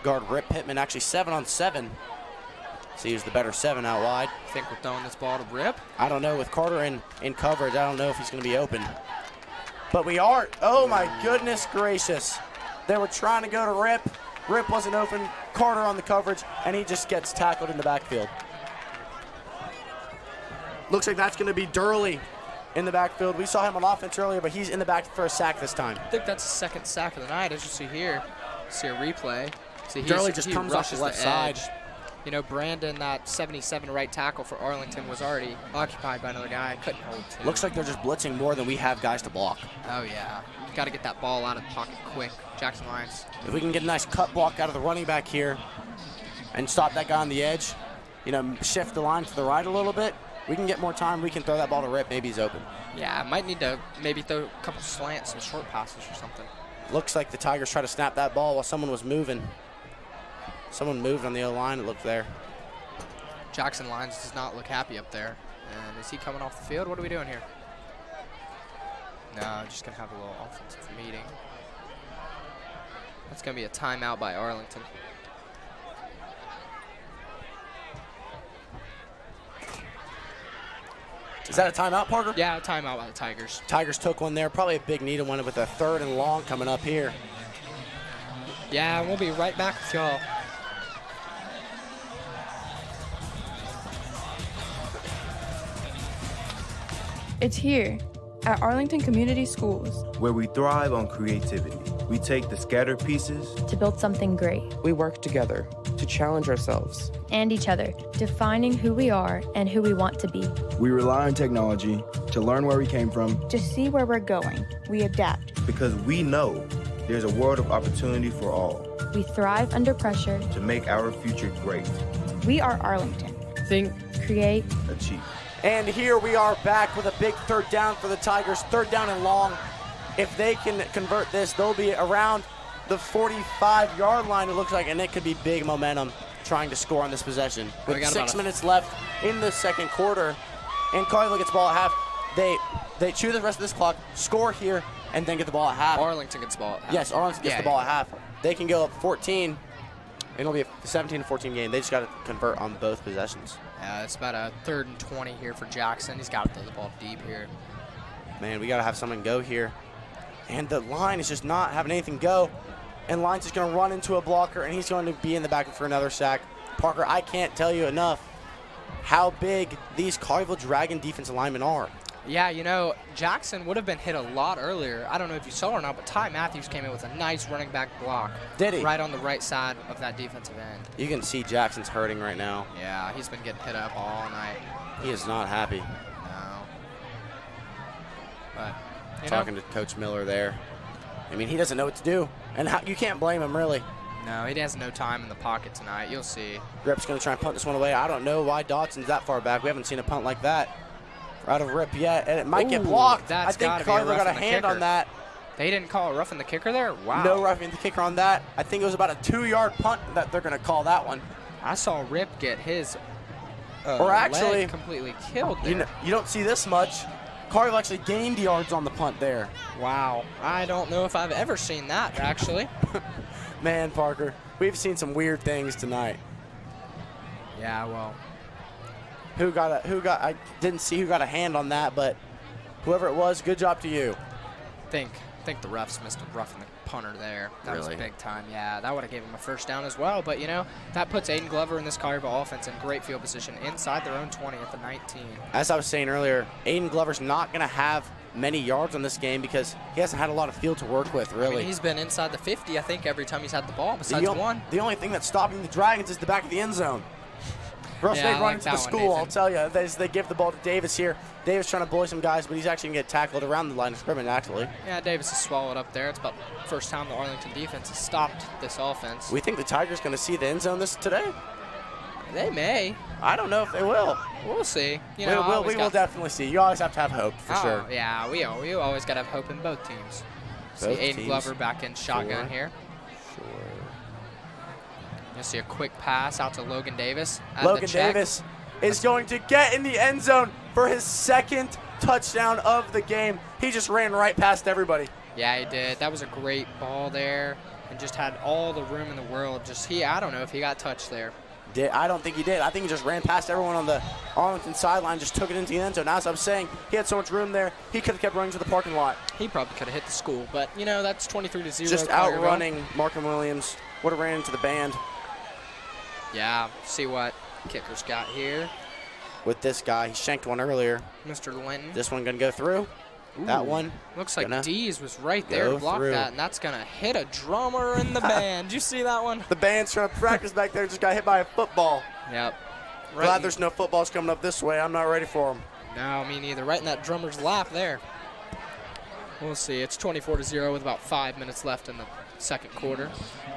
guard Rip Pittman, actually 7-on-7. So he's the better 7 out wide. I think we're throwing this ball to Rip. I don't know. With Carter in coverage, I don't know if he's going to be open. But we are. Oh, my goodness gracious. They were trying to go to Rip. Rip wasn't open. Carter on the coverage, and he just gets tackled in the backfield. Looks like that's going to be Durley in the backfield. We saw him on offense earlier, but he's in the back for a sack this time. I think that's the 2nd sack of the night, as you see here. See a replay. See, Durley just comes off rushes the left edge. side. You know, Brandon, that 77 right tackle for Arlington, was already occupied by another guy. Couldn't hold to. Looks like they're just blitzing more than we have guys to block. Oh, yeah. Got to get that ball out of the pocket quick. Jackson Lyons. If we can get a nice cut block out of the running back here and stop that guy on the edge, you know, shift the line to the right a little bit, we can get more time. We can throw that ball to Rip. Maybe he's open. Yeah, might need to maybe throw a couple slants and short passes or something. Looks like the Tigers try to snap that ball while someone was moving. Someone moved on the O-line. It looked there. Jackson Lyons does not look happy up there. And is he coming off the field? What are we doing here? No, just going to have a little offensive meeting. That's going to be a timeout by Arlington. Is that a timeout, Parker? Yeah, a timeout by the Tigers. Tigers took one there. Probably a big needed one with a 3rd and long coming up here. Yeah, we'll be right back with y'all. It's here, at Arlington Community Schools, where we thrive on creativity. We take the scattered pieces to build something great. We work together to challenge ourselves And each other, defining who we are and who we want to be. We rely on technology to learn where we came from. To see where we're going, we adapt. because we know there's a world of opportunity for all We thrive under pressure, to make our future great. We are Arlington. think create, Achieve. And here we are back with a big third down for the Tigers, third down and long. If they can convert this, they'll be around the 45-yard line, it looks like, and it could be big momentum trying to score on this possession. With 6 minutes left in the second quarter, and Collierville gets the ball at half. They chew the rest of this clock, score here, and then get the ball at half. Arlington gets the ball at half. Yes, Arlington gets the ball at half. They can go up 14, and it'll be a 17-14 game. They just got to convert on both possessions. Yeah, it's about a 3rd and 20 here for Jackson. He's got to throw the ball deep here. Man, we got to have someone go here. And the line is just not having anything go. And Line's just going to run into a blocker, and he's going to be in the back for another sack. Parker, I can't tell you enough how big these Collierville Dragon defensive linemen are. Yeah, you know, Jackson would have been hit a lot earlier. I don't know if you saw or not, but Ty Matthews came in with a nice running back block. Did he? Right on the right side of that defensive end. You can see Jackson's hurting right now. Yeah, he's been getting hit up all night. He is not happy. No. But, Talking to Coach Miller there. I mean, he doesn't know what to do. And you can't blame him, really. No, he has no time in the pocket tonight. You'll see. Rip's going to try and punt this one away. I don't know why Dotson's that far back. We haven't seen a punt like that out of Rip yet, and it might get blocked. I think Collierville got a hand on that. They didn't call a roughing the kicker there? Wow. No roughing the kicker on that. I think it was about a 2-yard punt that they're going to call that one. I saw Rip get his or actually leg completely killed there. You don't see this much. Collierville actually gained yards on the punt there. Wow. I don't know if I've ever seen that, actually. Man, Parker, we've seen some weird things tonight. Yeah, well. I didn't see who got a hand on that, but whoever it was, good job to you. I think the refs missed a roughing the punter there. That Really? was big time. Yeah, that would have given him a first down as well. But, you know, that puts Aiden Glover in this Collierville offense in great field position inside their own 20 at the 19. As I was saying earlier, Aiden Glover's not going to have many yards on this game because he hasn't had a lot of field to work with, really. I mean, he's been inside the 50, I think, every time he's had the ball, besides one. The only thing that's stopping the Dragons is the back of the end zone. Or else Yeah, they I run like into that the one, school, Nathan. I'll tell you. They give the ball to Davis here. Davis trying to bully some guys, but he's actually going to get tackled around the line of scrimmage, actually. Yeah, Davis is swallowed up there. It's about the first time the Arlington defense has stopped this offense. We think the Tigers going to see the end zone today? They may. I don't know if they will. We'll see. You know, we will definitely see. You always have to have hope, for sure. Yeah, we always got to have hope in both teams. See Both Aiden teams. Glover back in shotgun Sure. here. Sure. You'll see a quick pass out to Logan Davis. Logan Davis is going to get in the end zone for his second touchdown of the game. He just ran right past everybody. Yeah, he did. That was a great ball there, and just had all the room in the world. I don't know if he got touched there. I don't think he did. I think he just ran past everyone on the Arlington sideline, just took it into the end zone. As I was saying, he had so much room there, he could have kept running to the parking lot. He probably could have hit the school, but, you know, that's 23-0. Just outrunning Markham Williams. Would have ran into the band. Yeah, see what kicker's got here. With this guy, he shanked one earlier. Mr. Linton. This one going to go through. Ooh. That one. Looks like Dees was right there to block that, and that's going to hit a drummer in the band. Did you see that one? The band's trying to practice back there, just got hit by a football. Yep. Glad there's no footballs coming up this way. I'm not ready for them. No, me neither. Right in that drummer's lap there. We'll see. It's 24-0 with about 5 minutes left in the second quarter.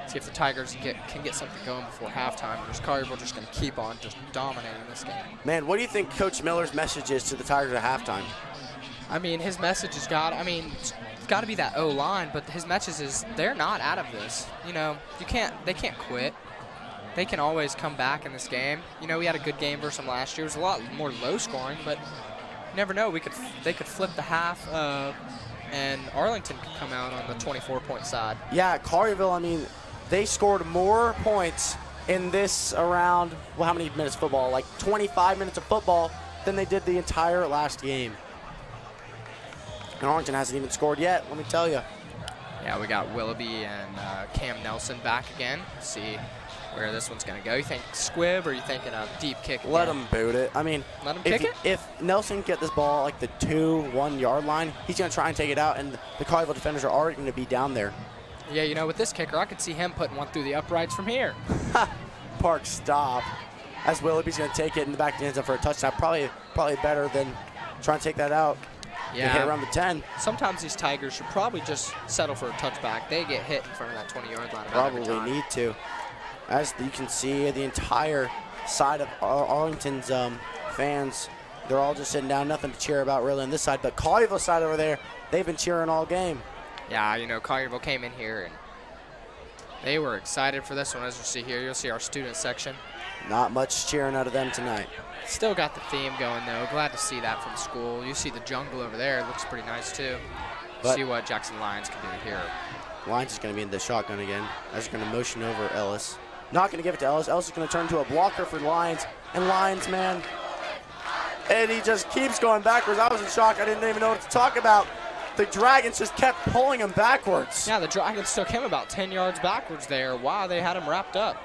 See if the Tigers can get something going before halftime. Or is Collierville just going to keep on just dominating this game? Man, what do you think Coach Miller's message is to the Tigers at halftime? I mean, his message has got, it's got to be that O-line, but his message is they're not out of this. You know, they can't quit. They can always come back in this game. You know, we had a good game versus them last year. It was a lot more low scoring, but you never know. They could flip the half, and Arlington could come out on the 24-point side. Yeah, Collierville, they scored more points in this around, how many minutes of football? Like 25 minutes of football than they did the entire last game. And Arlington hasn't even scored yet, let me tell you. Yeah, we got Willoughby and Cam Nelson back again. See where this one's going to go. You think squib, or you thinking a deep kick? Let him boot it. I mean, let him kick it? If Nelson get this ball like the 2-1 yard line, he's going to try and take it out, and the Collierville defenders are already going to be down there. Yeah, you know, with this kicker, I could see him putting one through the uprights from here. Park stop. As Willoughby's going to take it in the back of the end zone for a touchdown. Probably better than trying to take that out. Yeah. Hit around the 10. Sometimes these Tigers should probably just settle for a touchback. They get hit in front of that 20-yard line. Probably need to. As you can see, the entire side of Arlington's fans, they're all just sitting down, nothing to cheer about really on this side. But Collierville side over there, they've been cheering all game. Yeah, you know, Collierville came in here and they were excited for this one. As you see here, you'll see our student section. Not much cheering out of them tonight. Still got the theme going, though. Glad to see that from the school. You see the jungle over there. It looks pretty nice, too. See what Jackson Lions can do here. Lions is going to be in the shotgun again. As they're going to motion over Ellis. Not going to give it to Ellis. Ellis is going to turn to a blocker for Lions. And Lions, man. And he just keeps going backwards. I was in shock. I didn't even know what to talk about. The Dragons just kept pulling him backwards. Yeah, the Dragons took him about 10 yards backwards there. Wow, they had him wrapped up.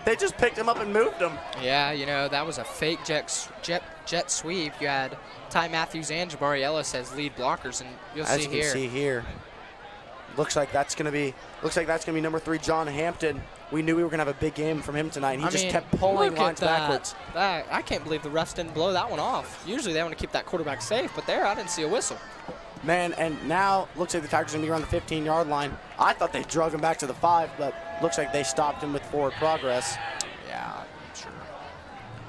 They just picked him up and moved him. Yeah, you know, that was a fake jet sweep. You had Ty Matthews and Jabari Ellis as lead blockers, and you'll see here. As you can see here, looks like that's going to be number 3, John Hampton. We knew we were going to have a big game from him tonight, and he just kept pulling Lions backwards. I can't believe the refs didn't blow that one off. Usually they want to keep that quarterback safe, but there I didn't see a whistle. Man, and now looks like the Tigers are going to be around the 15-yard line. I thought they drug him back to the 5, but looks like they stopped him with forward progress. Yeah, I'm sure.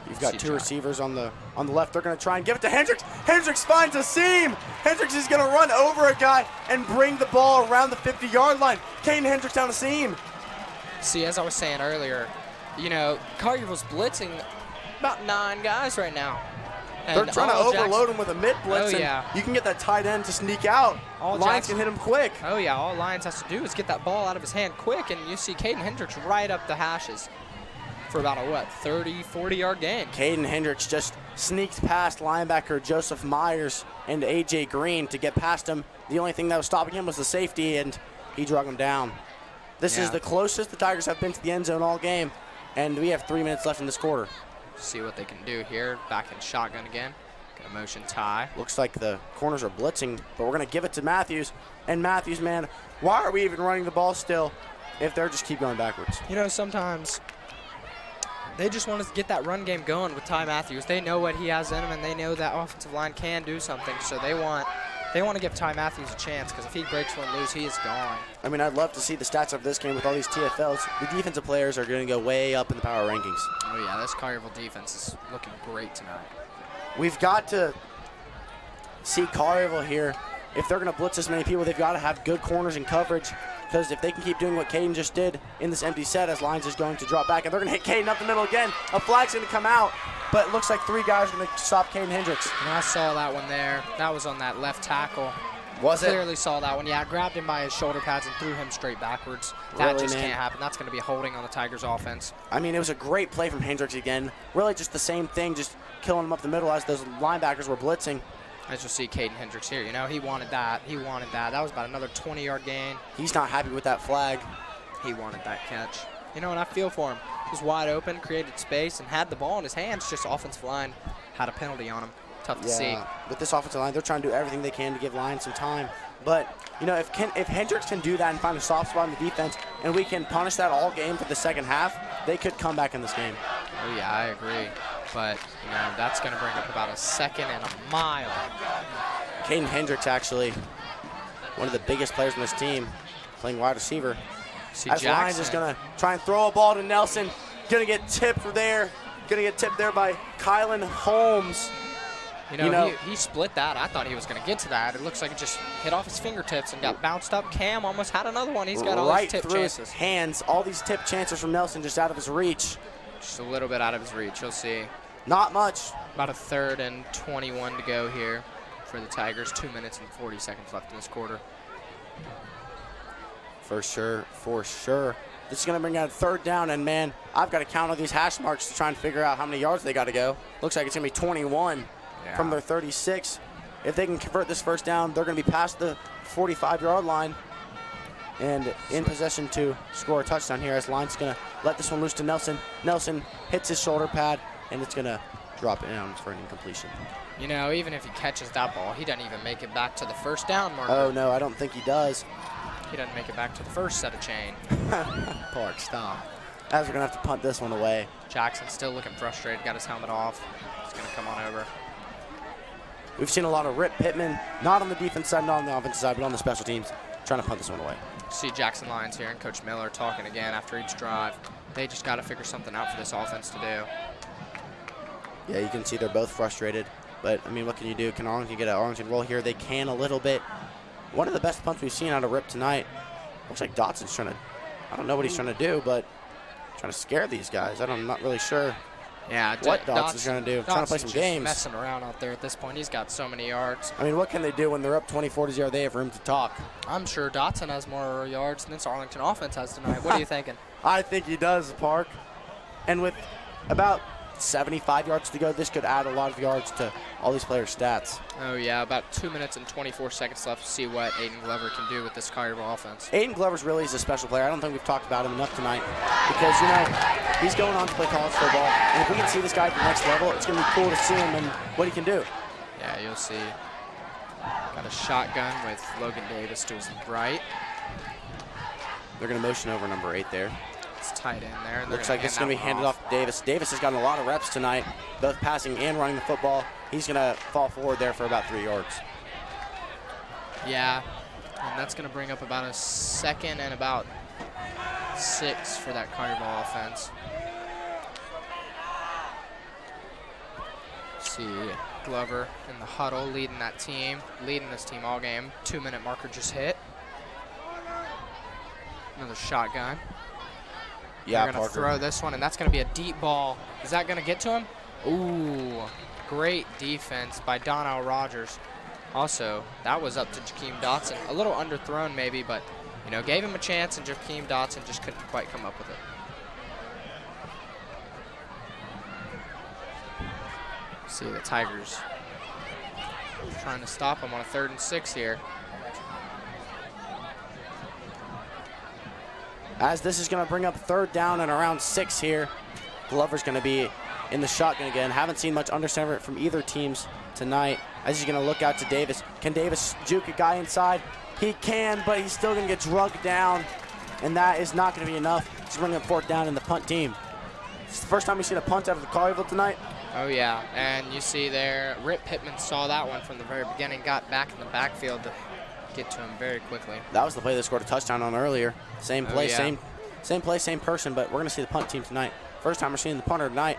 You've got 2 receivers on the left. They're going to try and give it to Hendricks. Hendricks finds a seam. Hendricks is going to run over a guy and bring the ball around the 50-yard line. Caden Hendricks down the seam. See, as I was saying earlier, you know, Collierville's blitzing about 9 guys right now. They're trying to overload him with a mid-blitz, oh, yeah. and you can get that tight end to sneak out. Lions can hit him quick. Oh, yeah, all Lions has to do is get that ball out of his hand quick, and you see Caden Hendricks right up the hashes for about a, 30, 40-yard gain. Caden Hendricks just sneaked past linebacker Joseph Myers and A.J. Green to get past him. The only thing that was stopping him was the safety, and he drug him down. This is the closest the Tigers have been to the end zone all game, and we have 3 minutes left in this quarter. See what they can do here. Back in shotgun again. Got a motion tie. Looks like the corners are blitzing, but we're going to give it to Matthews. And Matthews, man, why are we even running the ball still if they're just keep going backwards? You know, sometimes they just want to get that run game going with Ty Matthews. They know what he has in him, and they know that offensive line can do something. So they want to give Ty Matthews a chance, because if he breaks one loose, he is gone. I mean, I'd love to see the stats of this game with all these TFLs. The defensive players are going to go way up in the power rankings. Oh, yeah, this Collierville defense is looking great tonight. We've got to see Collierville here. If they're going to blitz this many people, they've got to have good corners and coverage, because if they can keep doing what Caden just did in this empty set, as Lions is going to drop back, and they're going to hit Caden up the middle again. A flag's going to come out, but it looks like 3 guys are going to stop Caden Hendricks. And I saw that one there. That was on that left tackle. Was it? Clearly saw that one. Yeah, I grabbed him by his shoulder pads and threw him straight backwards. That just can't happen. That's going to be holding on the Tigers' offense. I mean, it was a great play from Hendricks again. Really just the same thing, just killing him up the middle as those linebackers were blitzing. As you'll see Caden Hendricks here, you know, he wanted that. He wanted that. That was about another 20-yard gain. He's not happy with that flag. He wanted that catch. You know, and I feel for him. He was wide open, created space, and had the ball in his hands. Just offensive line had a penalty on him. Tough to see. With this offensive line, they're trying to do everything they can to give Lions some time. But, you know, if Hendricks can do that and find a soft spot in the defense, and we can punish that all game for the second half, they could come back in this game. Oh, yeah, I agree. But, you know, that's going to bring up about a second and a mile. Caden Hendricks, actually, one of the biggest players on this team, playing wide receiver. As Lions is going to try and throw a ball to Nelson. Going to get tipped there. Going to get tipped there by Kylan Holmes. You know, he split that. I thought he was going to get to that. It looks like it just hit off his fingertips and got bounced up. Cam almost had another one. He's got all these tip chances. His hands. All these tip chances from Nelson just out of his reach. Just a little bit out of his reach. You'll see. Not much. About a 3rd and 21 to go here for the Tigers. 2 minutes and 40 seconds left in this quarter. For sure. This is going to bring out 3rd down, and, man, I've got to count all these hash marks to try and figure out how many yards they got to go. Looks like it's going to be 21 from their 36. If they can convert this 1st down, they're going to be past the 45-yard line and in possession to score a touchdown here, as Lions going to let this one loose to Nelson. Nelson hits his shoulder pad, and it's going to drop it down for an incompletion. You know, even if he catches that ball, he doesn't even make it back to the first down marker. Oh, no, I don't think he does. He doesn't make it back to the first set of chain. Park, stop. As we're going to have to punt this one away. Jackson still looking frustrated, got his helmet off. He's going to come on over. We've seen a lot of Rip Pittman, not on the defense side, not on the offensive side, but on the special teams, trying to punt this one away. See Jackson Lyons here and Coach Miller talking again after each drive. They just got to figure something out for this offense to do. Yeah, you can see they're both frustrated. But, I mean, what can you do? Can Arlington get an Arlington roll here? They can a little bit. One of the best punts we've seen out of Rip tonight. Looks like Dotson's trying to, I don't know what he's trying to do, but trying to scare these guys. I'm not really sure what Dotson's going to do. Trying to play some games. Messing around out there at this point. He's got so many yards. I mean, what can they do when they're up 24-0? They have room to talk. I'm sure Dotson has more yards than this Arlington offense has tonight. What are you thinking? I think he does, Park. And with about 75 yards to go, this could add a lot of yards to all these players' stats. Oh, yeah, about 2 minutes and 24 seconds left to see what Aiden Glover can do with this Collierville offense. Aiden Glover's really is a special player. I don't think we've talked about him enough tonight because, you know, he's going on to play college football. And if we can see this guy at the next level, it's going to be cool to see him and what he can do. Yeah, you'll see. Got a shotgun with Logan Davis to his right. They're going to motion over number 8 there. It's tight in there. And looks like it's going to be handed off to Davis. Davis has gotten a lot of reps tonight, both passing and running the football. He's going to fall forward there for about 3 yards. Yeah, and that's going to bring up about a second and about 6 for that Collierville offense. See Glover in the huddle leading that team, leading this team all game. 2-minute marker just hit. Another shotgun. Yeah, they're going to throw this one, and that's going to be a deep ball. Is that going to get to him? Ooh, great defense by Donnell Rogers. Also, that was up to Jakeem Dotson. A little underthrown maybe, but, you know, gave him a chance, and Jakeem Dotson just couldn't quite come up with it. See the Tigers trying to stop him on a 3rd and 6 here. As this is going to bring up 3rd down and around 6 here. Glover's going to be in the shotgun again. Haven't seen much under center from either teams tonight. As he's going to look out to Davis. Can Davis juke a guy inside? He can, but he's still going to get drugged down, and that is not going to be enough. He's bringing up 4th down in the punt team. It's the first time we've seen a punt out of the Collierville tonight. Oh, yeah, and you see there, Rip Pittman saw that one from the very beginning, got back in the backfield to get to him very quickly. That was the play they scored a touchdown on earlier. Same play, same play, same person, but we're going to see the punt team tonight. First time we're seeing the punter tonight.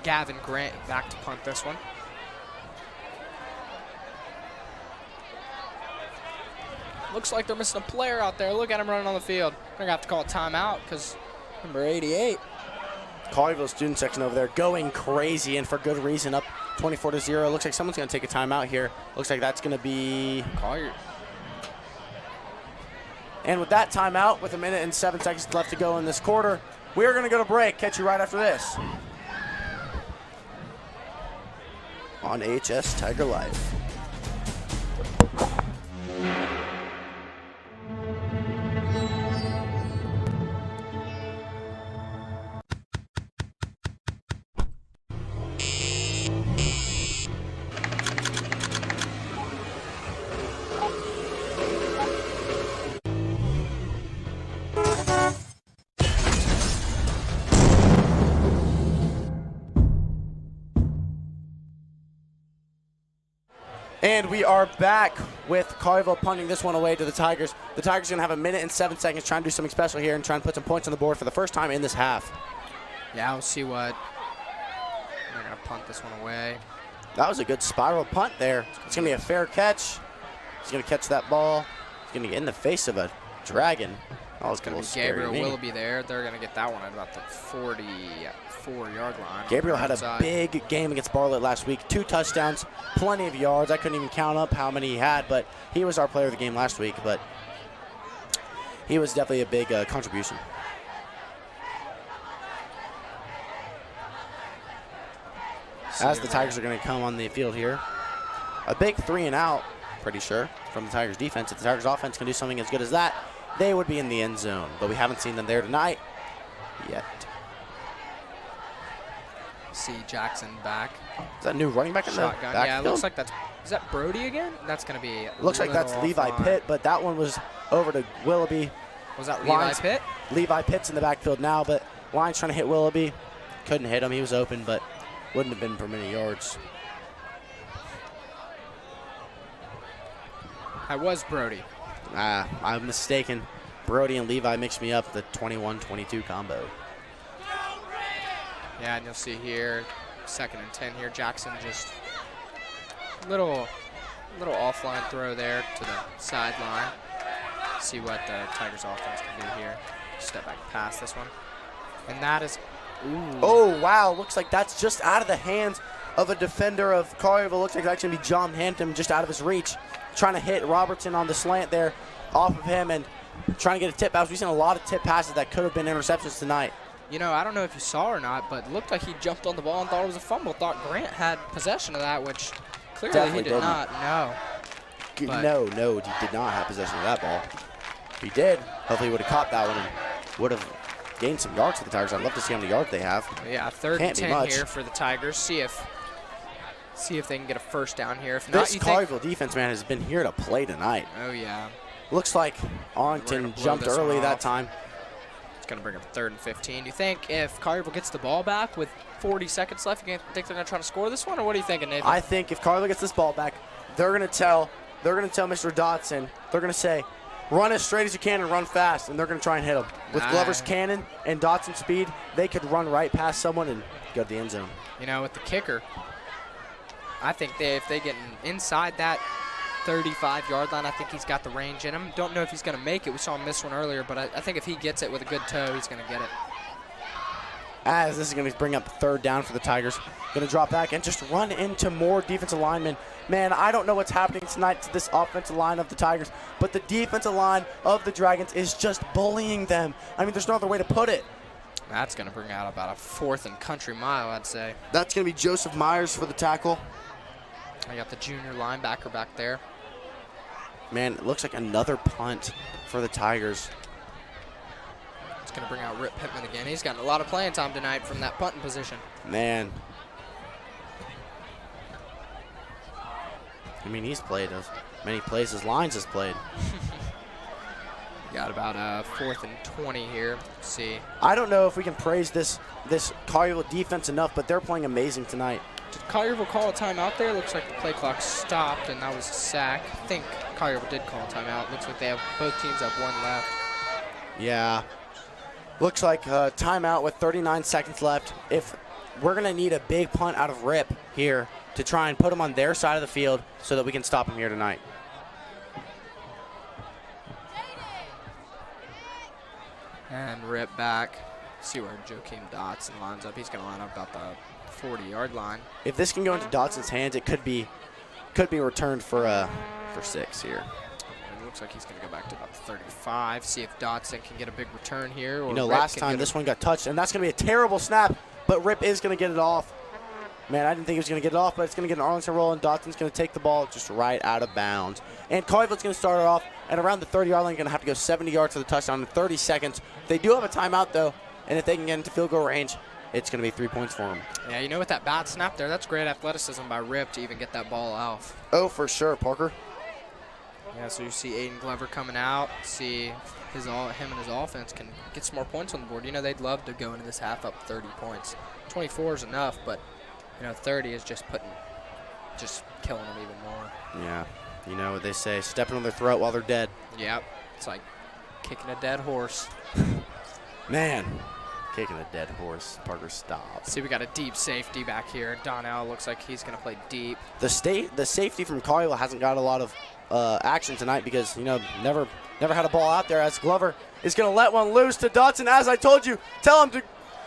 Gavin Grant back to punt this one. Looks like they're missing a player out there. Look at him running on the field. They're going to have to call a timeout because number 88. Collierville student section over there going crazy and for good reason, up 24-0. Looks like someone's going to take a timeout here. Looks like that's going to be Collier. And with that timeout, with 1 minute and 7 seconds left to go in this quarter, we are going to go to break. Catch you right after this on HS Tiger Life. And we are back with Collierville punting this one away to the Tigers. The Tigers are going to have 1 minute and 7 seconds trying to do something special here and try and put some points on the board for the first time in this half. Yeah, we'll see what. They're going to punt this one away. That was a good spiral punt there. It's going to be a fair catch. He's going to catch that ball. He's going to get in the face of a dragon. Oh, it's going to be Gabriel Willoughby there. They're going to get that one at about the 44-yard line. Gabriel had a big game against Bartlett last week. 2 touchdowns, plenty of yards. I couldn't even count up how many he had, but he was our player of the game last week. But he was definitely a big contribution. As the Tigers are going to come on the field here. A big 3 and out pretty sure, from the Tigers defense. If the Tigers offense can do something as good as that, they would be in the end zone. But we haven't seen them there tonight yet. See Jackson back. Is that new running back in the Shotgun. backfield? Yeah, it looks like is that Brody again? That's going to be Looks like that's Levi Pitt, but that one was over to Willoughby. Was that Levi Pitt? Levi Pitt's in the backfield now, but Lions trying to hit Willoughby. Couldn't hit him. He was open, but wouldn't have been for many yards. I was Brody. I'm mistaken. Brody and Levi mixed me up, the 21-22 combo. Yeah, and you'll see here, 2nd and 10 here. Jackson just little offline throw there to the sideline. See what the Tigers offense can do here. Step back past this one. And that is, ooh. Oh, wow. Looks like that's just out of the hands of a defender of Collierville. Looks like that's going to be John Hampton, just out of his reach. Trying to hit Robertson on the slant there off of him and trying to get a tip pass. We've seen a lot of tip passes that could have been interceptions tonight. You know, I don't know if you saw or not, but it looked like he jumped on the ball and thought it was a fumble. Thought Grant had possession of that, which clearly Definitely he did not. No. No, he did not have possession of that ball. If he did, hopefully he would have caught that one and would have gained some yards for the Tigers. I'd love to see how many yards they have. Yeah, 3rd and 10 here for the Tigers. See if they can get a first down here. If not, this Collierville defense, man, has been here to play tonight. Oh, yeah. Looks like Arlington jumped early that time. It's going to bring up 3rd and 15. You think if Collierville gets the ball back with 40 seconds left, you think they're going to try to score this one, or what are you thinking, Nathan? I think if Collierville gets this ball back, they're going to tell Mr. Dotson, they're going to say, run as straight as you can and run fast, and they're going to try and hit him. With Glover's cannon and Dotson's speed, they could run right past someone and go to the end zone. You know, with the kicker, I think if they get inside that 35-yard line, I think he's got the range in him. Don't know if he's going to make it. We saw him miss one earlier, but I think if he gets it with a good toe, he's going to get it. As this is going to bring up 3rd down for the Tigers. Going to drop back and just run into more defensive linemen. Man, I don't know what's happening tonight to this offensive line of the Tigers, but the defensive line of the Dragons is just bullying them. I mean, there's no other way to put it. That's going to bring out about a 4th and country mile, I'd say. That's going to be Joseph Myers for the tackle. I got the junior linebacker back there. Man, it looks like another punt for the Tigers. It's going to bring out Rip Pittman again. He's gotten a lot of playing time tonight from that punting position. Man. I mean, he's played as many plays as Lines has played. Got about a 4th and 20 here. Let's see. I don't know if we can praise this Collierville defense enough, but they're playing amazing tonight. Did Collierville call a timeout there? Looks like the play clock stopped, and that was a sack. I think Collierville did call a timeout. Looks like both teams have one left. Yeah. Looks like a timeout with 39 seconds left. If we're going to need a big punt out of Rip here to try and put him on their side of the field so that we can stop him here tonight. And Rip back. See where Joakim Dotson lines up. He's going to line up about the 40-yard line. If this can go into Dotson's hands, it could be returned for 6 here. It looks like he's going to go back to about the 35. See if Dotson can get a big return here. Or you know, Rip last time this one got touched, and that's going to be a terrible snap, but Rip is going to get it off. Man, I didn't think he was going to get it off, but it's going to get an Arlington roll, and Dotson's going to take the ball just right out of bounds. And Collierville's going to start it off, and around the 30-yard line, going to have to go 70 yards for the touchdown in 30 seconds. They do have a timeout, though, and if they can get into field goal range, it's going to be 3 points for them. Yeah, you know, with that bad snap there, that's great athleticism by Rip to even get that ball off. Oh, for sure, Parker. Yeah, so you see Aiden Glover coming out. See him and his offense can get some more points on the board. You know, they'd love to go into this half up 30 points. 24 is enough, but, you know, 30 is just killing them even more. Yeah, you know what they say, stepping on their throat while they're dead. Yep, it's like kicking a dead horse. Man. Kicking a dead horse. Parker, stop. See, we got a deep safety back here. Donnell looks like he's going to play deep. The safety from Collierville hasn't got a lot of action tonight because, you know, never had a ball out there, as Glover is going to let one loose to Dotson. As I told you, tell him to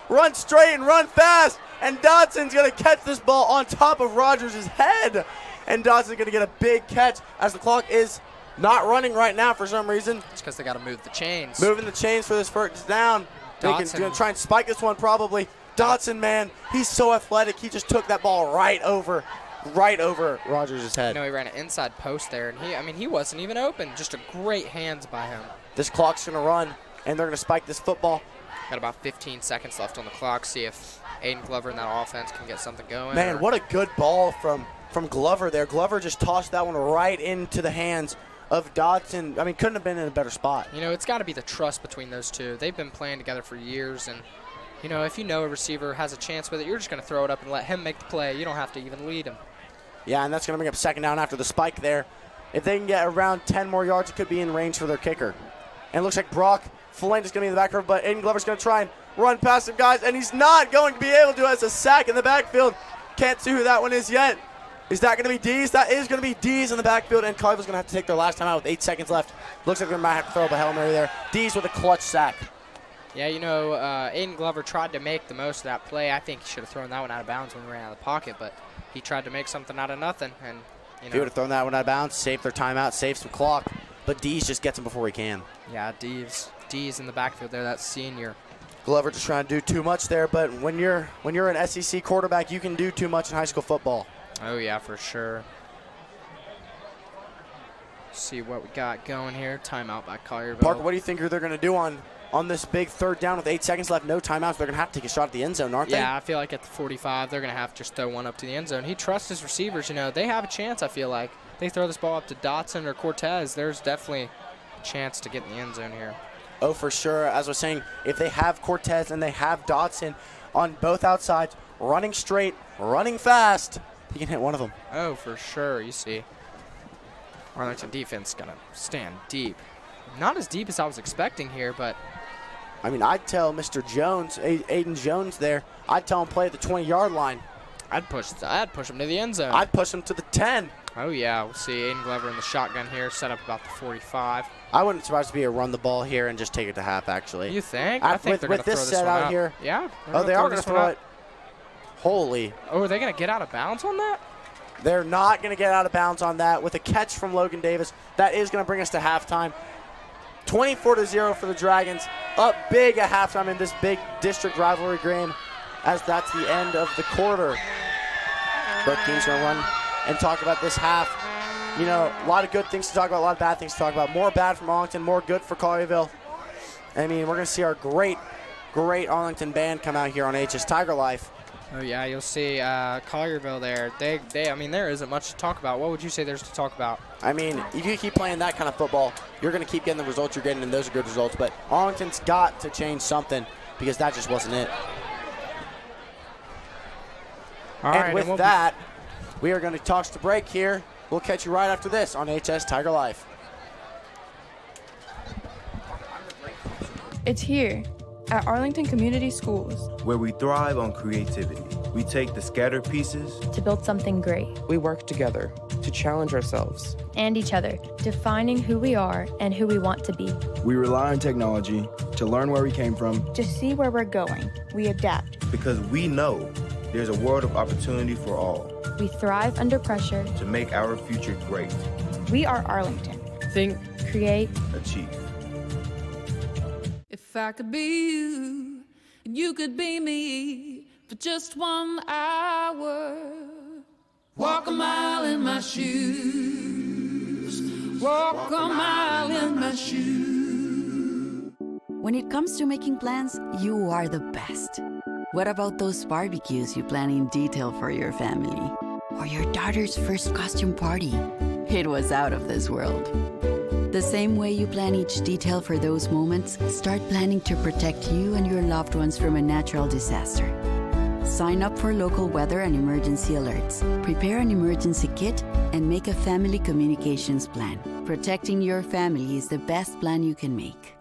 run straight and run fast, and Dotson's going to catch this ball on top of Rogers' head, and Dotson's going to get a big catch as the clock is not running right now for some reason. It's because they got to move the chains. Moving the chains for this first down. They're going to try and spike this one probably. Dotson, man, he's so athletic. He just took that ball right over right over Rogers' head. He ran an inside post there, and he wasn't even open. Just a great hands by him. This clock's going to run, and they're going to spike this football. Got about 15 seconds left on the clock. See if Aiden Glover and that offense can get something going. Man, what a good ball from Glover there. Glover just tossed that one right into the hands of Dodson. Couldn't have been in a better spot. It's got to be the trust between those two. They've been playing together for years, and if a receiver has a chance with it, you're just going to throw it up and let him make the play. You don't have to even lead him. Yeah, and that's going to bring up second down after the spike there. If they can get around 10 more yards, it could be in range for their kicker. And it looks like Brock Flint is going to be in the back row, but Aiden Glover's going to try and run past him, guys, and he's not going to be able to. As a sack in the backfield. Can't see who that one is yet. Is that going to be Dees? That is going to be Dees in the backfield, and Collierville's going to have to take their last time out with 8 seconds left. Looks like they might have to throw up a Hail Mary there. Dees with a clutch sack. Yeah, Aiden Glover tried to make the most of that play. I think he should have thrown that one out of bounds when we ran out of the pocket, but he tried to make something out of nothing. And if he would have thrown that one out of bounds, saved their timeout, saved some clock, but Dees just gets him before he can. Yeah, Dees in the backfield there, that senior. Glover just trying to do too much there, but when you're an SEC quarterback, you can do too much in high school football. Oh, yeah, for sure. See what we got going here. Timeout by Collierville. Parker, what do you think they're going to do on this big third down with 8 seconds left? No timeouts. They're going to have to take a shot at the end zone, aren't they? Yeah, I feel like at the 45, they're going to have to just throw one up to the end zone. He trusts his receivers. They have a chance, I feel like. They throw this ball up to Dotson or Cortez, there's definitely a chance to get in the end zone here. Oh, for sure. As I was saying, if they have Cortez and they have Dotson on both outsides, running straight, running fast, he can hit one of them. Oh, for sure. You see, Arlington defense going to stand deep. Not as deep as I was expecting here, but I'd tell Mr. Jones, Aiden Jones there, I'd tell him play at the 20-yard line. I'd push him to the end zone. I'd push him to the 10. Oh, yeah. We'll see Aiden Glover in the shotgun here, set up about the 45. I wouldn't surprise to be a run the ball here and just take it to half, actually. You think? I think they're going to throw this set one out here. Yeah. Oh, they are going to throw it. Holy. Oh, are they going to get out of bounds on that? They're not going to get out of bounds on that. With a catch from Logan Davis, that is going to bring us to halftime. 24-0 for the Dragons. Up big at halftime in this big district rivalry game, as that's the end of the quarter. Both teams going to run and talk about this half. A lot of good things to talk about, a lot of bad things to talk about. More bad from Arlington, more good for Collierville. We're going to see our great Arlington band come out here on HS Tiger Life. Oh, yeah, you'll see Collierville there. There isn't much to talk about. What would you say there's to talk about? If you keep playing that kind of football, you're going to keep getting the results you're getting, and those are good results. But Arlington's got to change something because that just wasn't it. All right, and with that, we are going to toss the break here. We'll catch you right after this on HS Tiger Life. It's here at Arlington Community Schools, where we thrive on creativity. We take the scattered pieces to build something great. We work together to challenge ourselves and each other, defining who we are and who we want to be. We rely on technology to learn where we came from, to see where we're going. We adapt because we know there's a world of opportunity for all. We thrive under pressure to make our future great. We are Arlington. Think, create, achieve. If I could be you, and you could be me for just 1 hour. Walk a mile in my shoes. Walk a mile in my shoes. When it comes to making plans, you are the best. What about those barbecues you plan in detail for your family? Or your daughter's first costume party? It was out of this world. The same way you plan each detail for those moments, start planning to protect you and your loved ones from a natural disaster. Sign up for local weather and emergency alerts. Prepare an emergency kit and make a family communications plan. Protecting your family is the best plan you can make.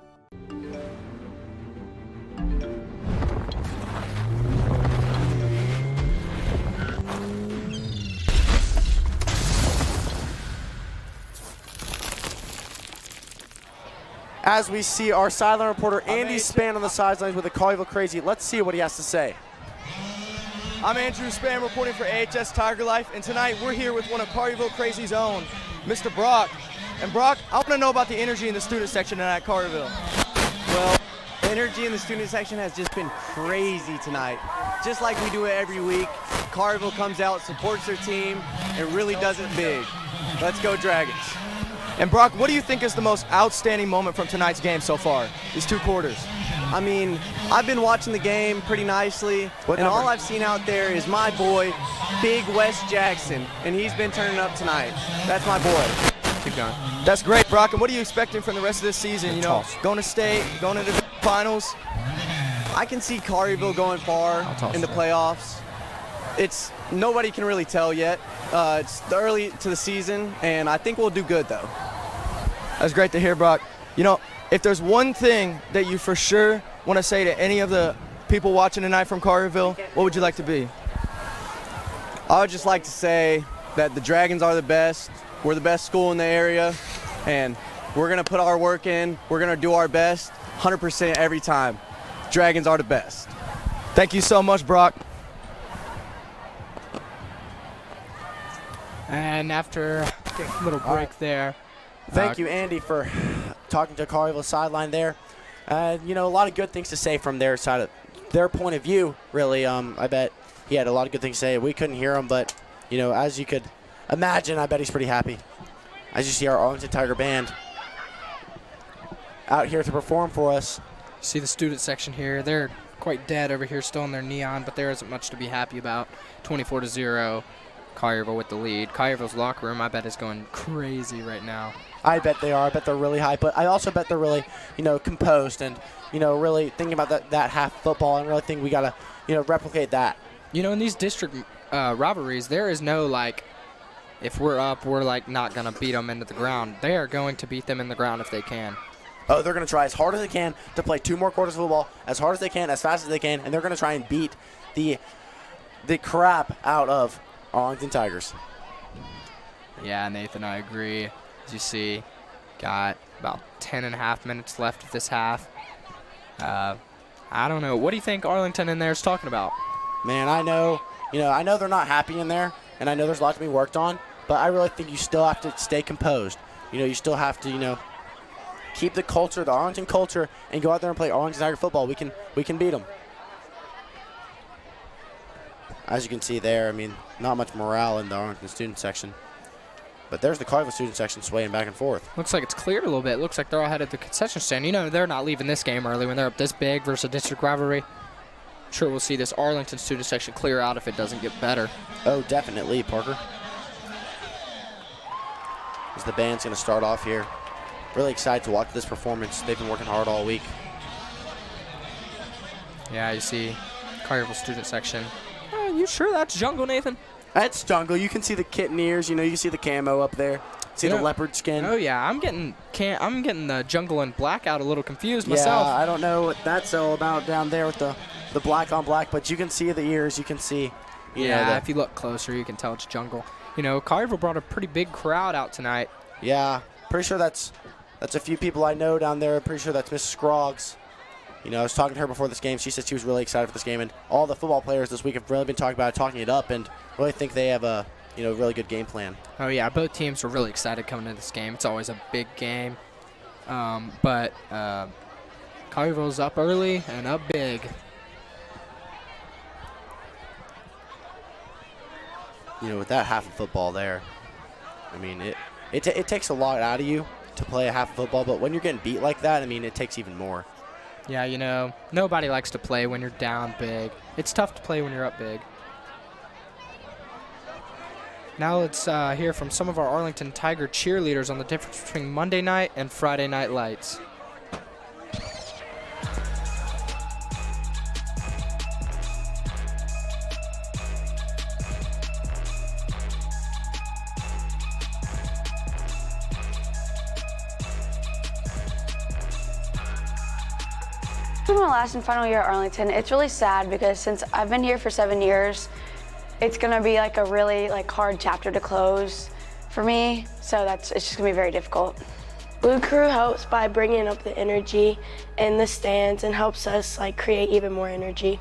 As we see our sideline reporter Andy Spann on the sidelines with the Collierville Crazy. Let's see what he has to say. I'm Andrew Spann reporting for AHS Tiger Life, and tonight we're here with one of Collierville Crazy's own, Mr. Brock. And Brock, I want to know about the energy in the student section at Collierville. Well, the energy in the student section has just been crazy tonight. just like we do it every week, Collierville comes out, supports their team, and really does it big. Let's go Dragons. And Brock, what do you think is the most outstanding moment from tonight's game so far, these 2 quarters? I mean, I've been watching the game pretty nicely, all I've seen out there is my boy, Big Wes Jackson, and he's been turning up tonight. That's my boy. Keep going. That's great, Brock. And what are you expecting from the rest of this season? You know, going to state, going to the finals? I can see Collierville going far in the playoffs. Nobody can really tell yet. It's early to the season, and I think we'll do good, though. That's great to hear, Brock. You know, if there's one thing that you for sure want to say to any of the people watching tonight from Collierville, what would you like to be? I would just like to say that the Dragons are the best. We're the best school in the area, and we're going to put our work in. We're going to do our best 100% every time. Dragons are the best. Thank you so much, Brock. And after a little break there. Thank you, Andy, for talking to Collierville sideline there. You know, a lot of good things to say from their side, of their point of view, really. I bet he had a lot of good things to say. We couldn't hear him, but, you know, as you could imagine, I bet he's pretty happy. As you see our Arlington Tiger Band out here to perform for us. See the student section here. They're quite dead over here, still in their neon, but there isn't much to be happy about. 24-0. Collierville with the lead. Collierville's locker room, I bet, is going crazy right now. I bet they are. I bet they're really high, but I also bet they're really, you know, composed and, you know, really thinking about that half football and really think we got to, you know, replicate that. You know, in these district rivalries, there is no, like, if we're up, we're, like, not going to beat them into the ground. They are going to beat them in the ground if they can. Oh, they're going to try as hard as they can to play 2 more quarters of football, as hard as they can, as fast as they can, and they're going to try and beat the crap out of Arlington Tigers. Yeah, Nathan, I agree. As you see, got about 10.5 minutes left of this half. I don't know. What do you think Arlington in there is talking about? Man, I know they're not happy in there, and I know there's a lot to be worked on, but I really think you still have to stay composed. You know, you still have to, you know, keep the culture, the Arlington culture, and go out there and play Arlington Tiger football. We can beat them. As you can see there, I mean, not much morale in the Arlington student section. But there's the Collierville student section swaying back and forth. Looks like it's cleared a little bit. Looks like they're all headed to the concession stand. You know, they're not leaving this game early when they're up this big versus a district rivalry. I'm sure we'll see this Arlington student section clear out if it doesn't get better. Oh, definitely, Parker. As the band's going to start off here. Really excited to watch this performance. They've been working hard all week. Yeah, you see Collierville student section. You sure that's jungle, Nathan? That's jungle. You can see the kitten ears. You know, you can see the camo up there. See the leopard skin. Oh yeah, I'm getting the jungle and black out a little confused myself. Yeah, I don't know what that's all about down there with the black on black, but you can see the ears. You can see. Yeah, if you look closer, you can tell it's jungle. You know, Collierville brought a pretty big crowd out tonight. Yeah, pretty sure that's a few people I know down there. I'm pretty sure that's Miss Scroggs. You know, I was talking to her before this game. She said she was really excited for this game, and all the football players this week have really been talking it up, and really think they have a really good game plan. Oh yeah, both teams are really excited coming into this game. It's always a big game, but Collierville's up early and up big. You know, with that half of football there, I mean, it takes a lot out of you to play a half of football, but when you're getting beat like that, I mean, it takes even more. Yeah, you know, nobody likes to play when you're down big. It's tough to play when you're up big. Now let's hear from some of our Arlington Tiger cheerleaders on the difference between Monday night and Friday night lights. This is my last and final year at Arlington. It's really sad because since I've been here for 7 years, it's gonna be like a really hard chapter to close for me. So it's just gonna be very difficult. Blue Crew helps by bringing up the energy in the stands and helps us create even more energy.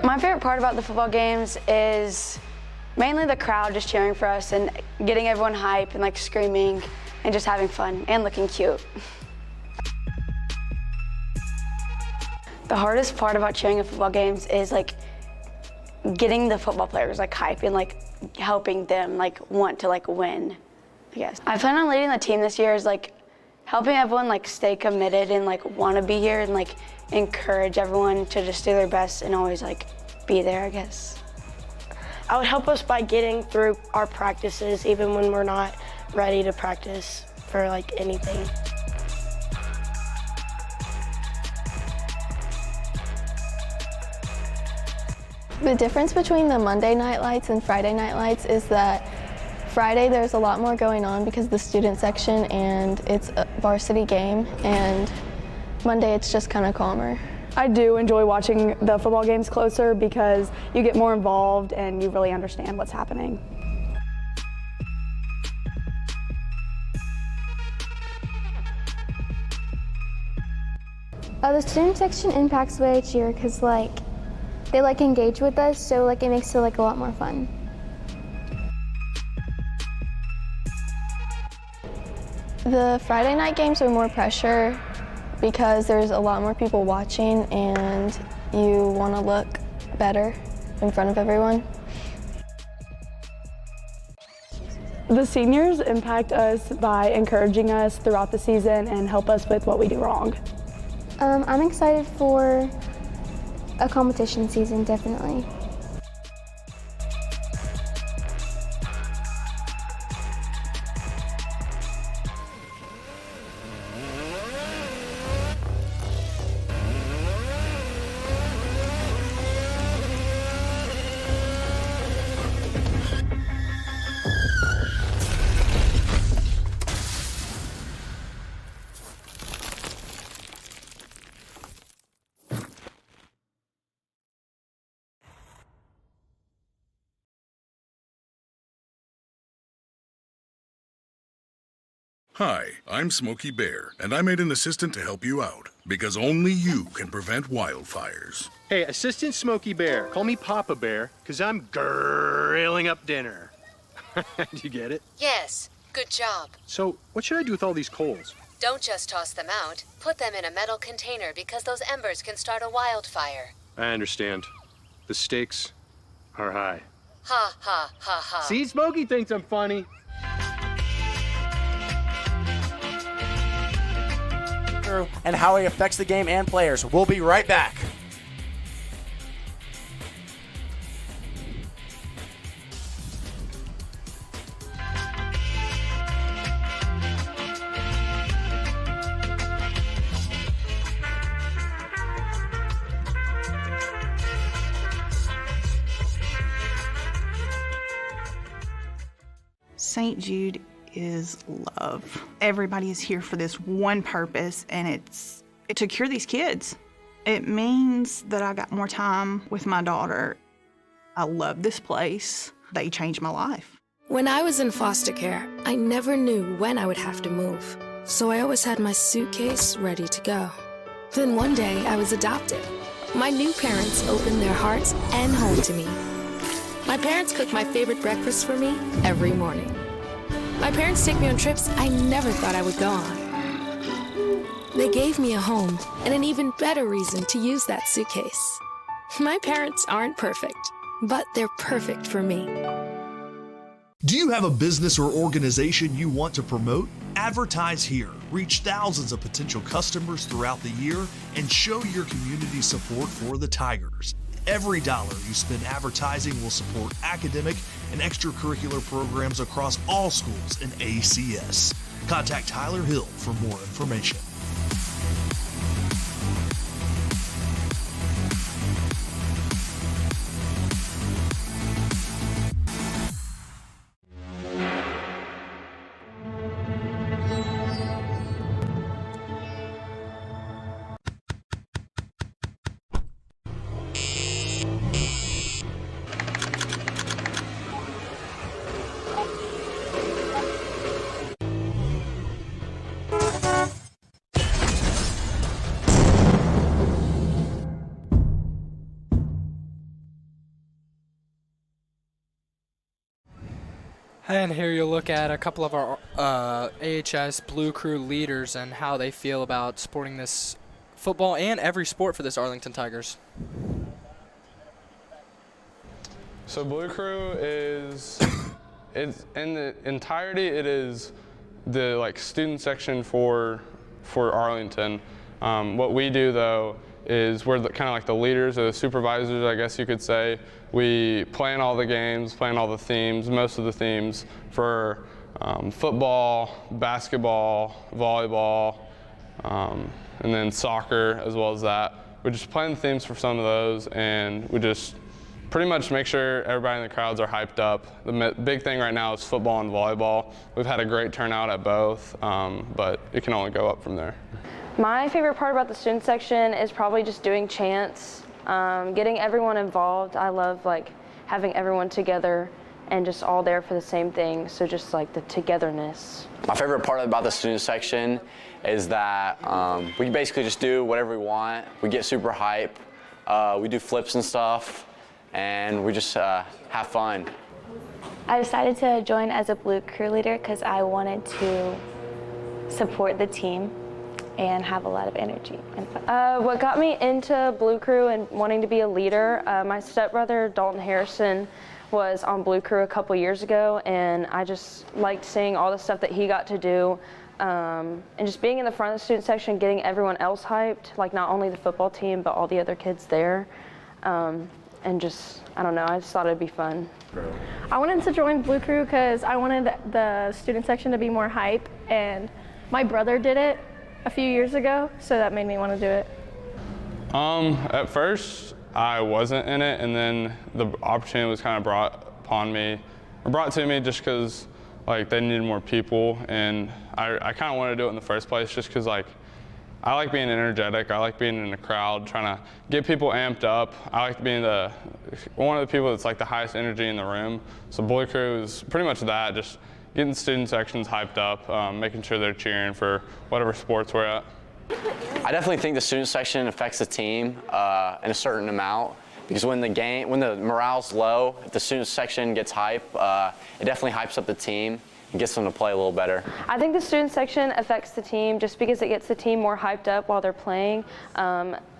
My favorite part about the football games is Mainly the crowd just cheering for us and getting everyone hype and like screaming and just having fun and looking cute. The hardest part about cheering at football games is like getting the football players like hype and like helping them like want to like win, I guess. I plan on leading the team this year is like helping everyone like stay committed and like want to be here and like encourage everyone to just do their best and always like be there, I guess. I would help us by getting through our practices even when we're not ready to practice for like anything. The difference between the Monday night lights and Friday night lights is that Friday there's a lot more going on because of the student section and it's a varsity game, and Monday it's just kind of calmer. I do enjoy watching the football games closer because you get more involved and you really understand what's happening. The student section impacts the way I cheer because they engage with us, so it makes it a lot more fun. The Friday night games are more pressure because there's a lot more people watching and you want to look better in front of everyone. The seniors impact us by encouraging us throughout the season and help us with what we do wrong. I'm excited for a competition season, definitely. Hi, I'm Smokey Bear, and I made an assistant to help you out, because only you can prevent wildfires. Hey, Assistant Smokey Bear, call me Papa Bear, because I'm grilling up dinner. Do you get it? Yes, good job. So, what should I do with all these coals? Don't just toss them out. Put them in a metal container because those embers can start a wildfire. I understand. The stakes are high. Ha, ha, ha, ha. See, Smokey thinks I'm funny. And how he affects the game and players. We'll be right back. St. Jude is love. Everybody is here for this one purpose, and it's to cure these kids. It means that I got more time with my daughter. I love this place. They changed my life. When I was in foster care, I never knew when I would have to move, so I always had my suitcase ready to go. Then one day, I was adopted. My new parents opened their hearts and home to me. My parents cook my favorite breakfast for me every morning. My parents take me on trips I never thought I would go on. They gave me a home and an even better reason to use that suitcase. My parents aren't perfect, but they're perfect for me. Do you have a business or organization you want to promote? Advertise here, reach thousands of potential customers throughout the year, and show your community support for the Tigers. Every dollar you spend advertising will support academic and extracurricular programs across all schools in ACS. Contact Tyler Hill for more information. And here you'll look at a couple of our AHS Blue Crew leaders and how they feel about supporting this football and every sport for this Arlington Tigers. So Blue Crew is, it's in the entirety, it is the student section for Arlington. What we do though is we're kind of like the leaders or the supervisors, I guess you could say. We plan all the games, plan all the themes, most of the themes for football, basketball, volleyball, and then soccer as well as that. We just plan the themes for some of those, and we just pretty much make sure everybody in the crowds are hyped up. The big thing right now is football and volleyball. We've had a great turnout at both, but it can only go up from there. My favorite part about the student section is probably just doing chants, getting everyone involved. I love having everyone together and just all there for the same thing, so just the togetherness. My favorite part about the student section is that we basically just do whatever we want. We get super hype, we do flips and stuff, and we just have fun. I decided to join as a Blue Crew leader because I wanted to support the team and have a lot of energy and fun. What got me into Blue Crew and wanting to be a leader, my stepbrother Dalton Harrison was on Blue Crew a couple years ago, and I just liked seeing all the stuff that he got to do, and just being in the front of the student section, getting everyone else hyped, not only the football team but all the other kids there, and just, I don't know, I just thought it'd be fun. I wanted to join Blue Crew because I wanted the student section to be more hype, and my brother did it a few years ago, so that made me want to do it. At first, I wasn't in it, and then the opportunity was kind of brought to me just because they needed more people, and I kind of wanted to do it in the first place just because I like being energetic. I like being in the crowd, trying to get people amped up. I like being one of the people that's the highest energy in the room. So Blue Crew is pretty much that, just getting student sections hyped up, making sure they're cheering for whatever sports we're at. I definitely think the student section affects the team in a certain amount, because when the morale's low, if the student section gets hype, it definitely hypes up the team and gets them to play a little better. I think the student section affects the team just because it gets the team more hyped up while they're playing.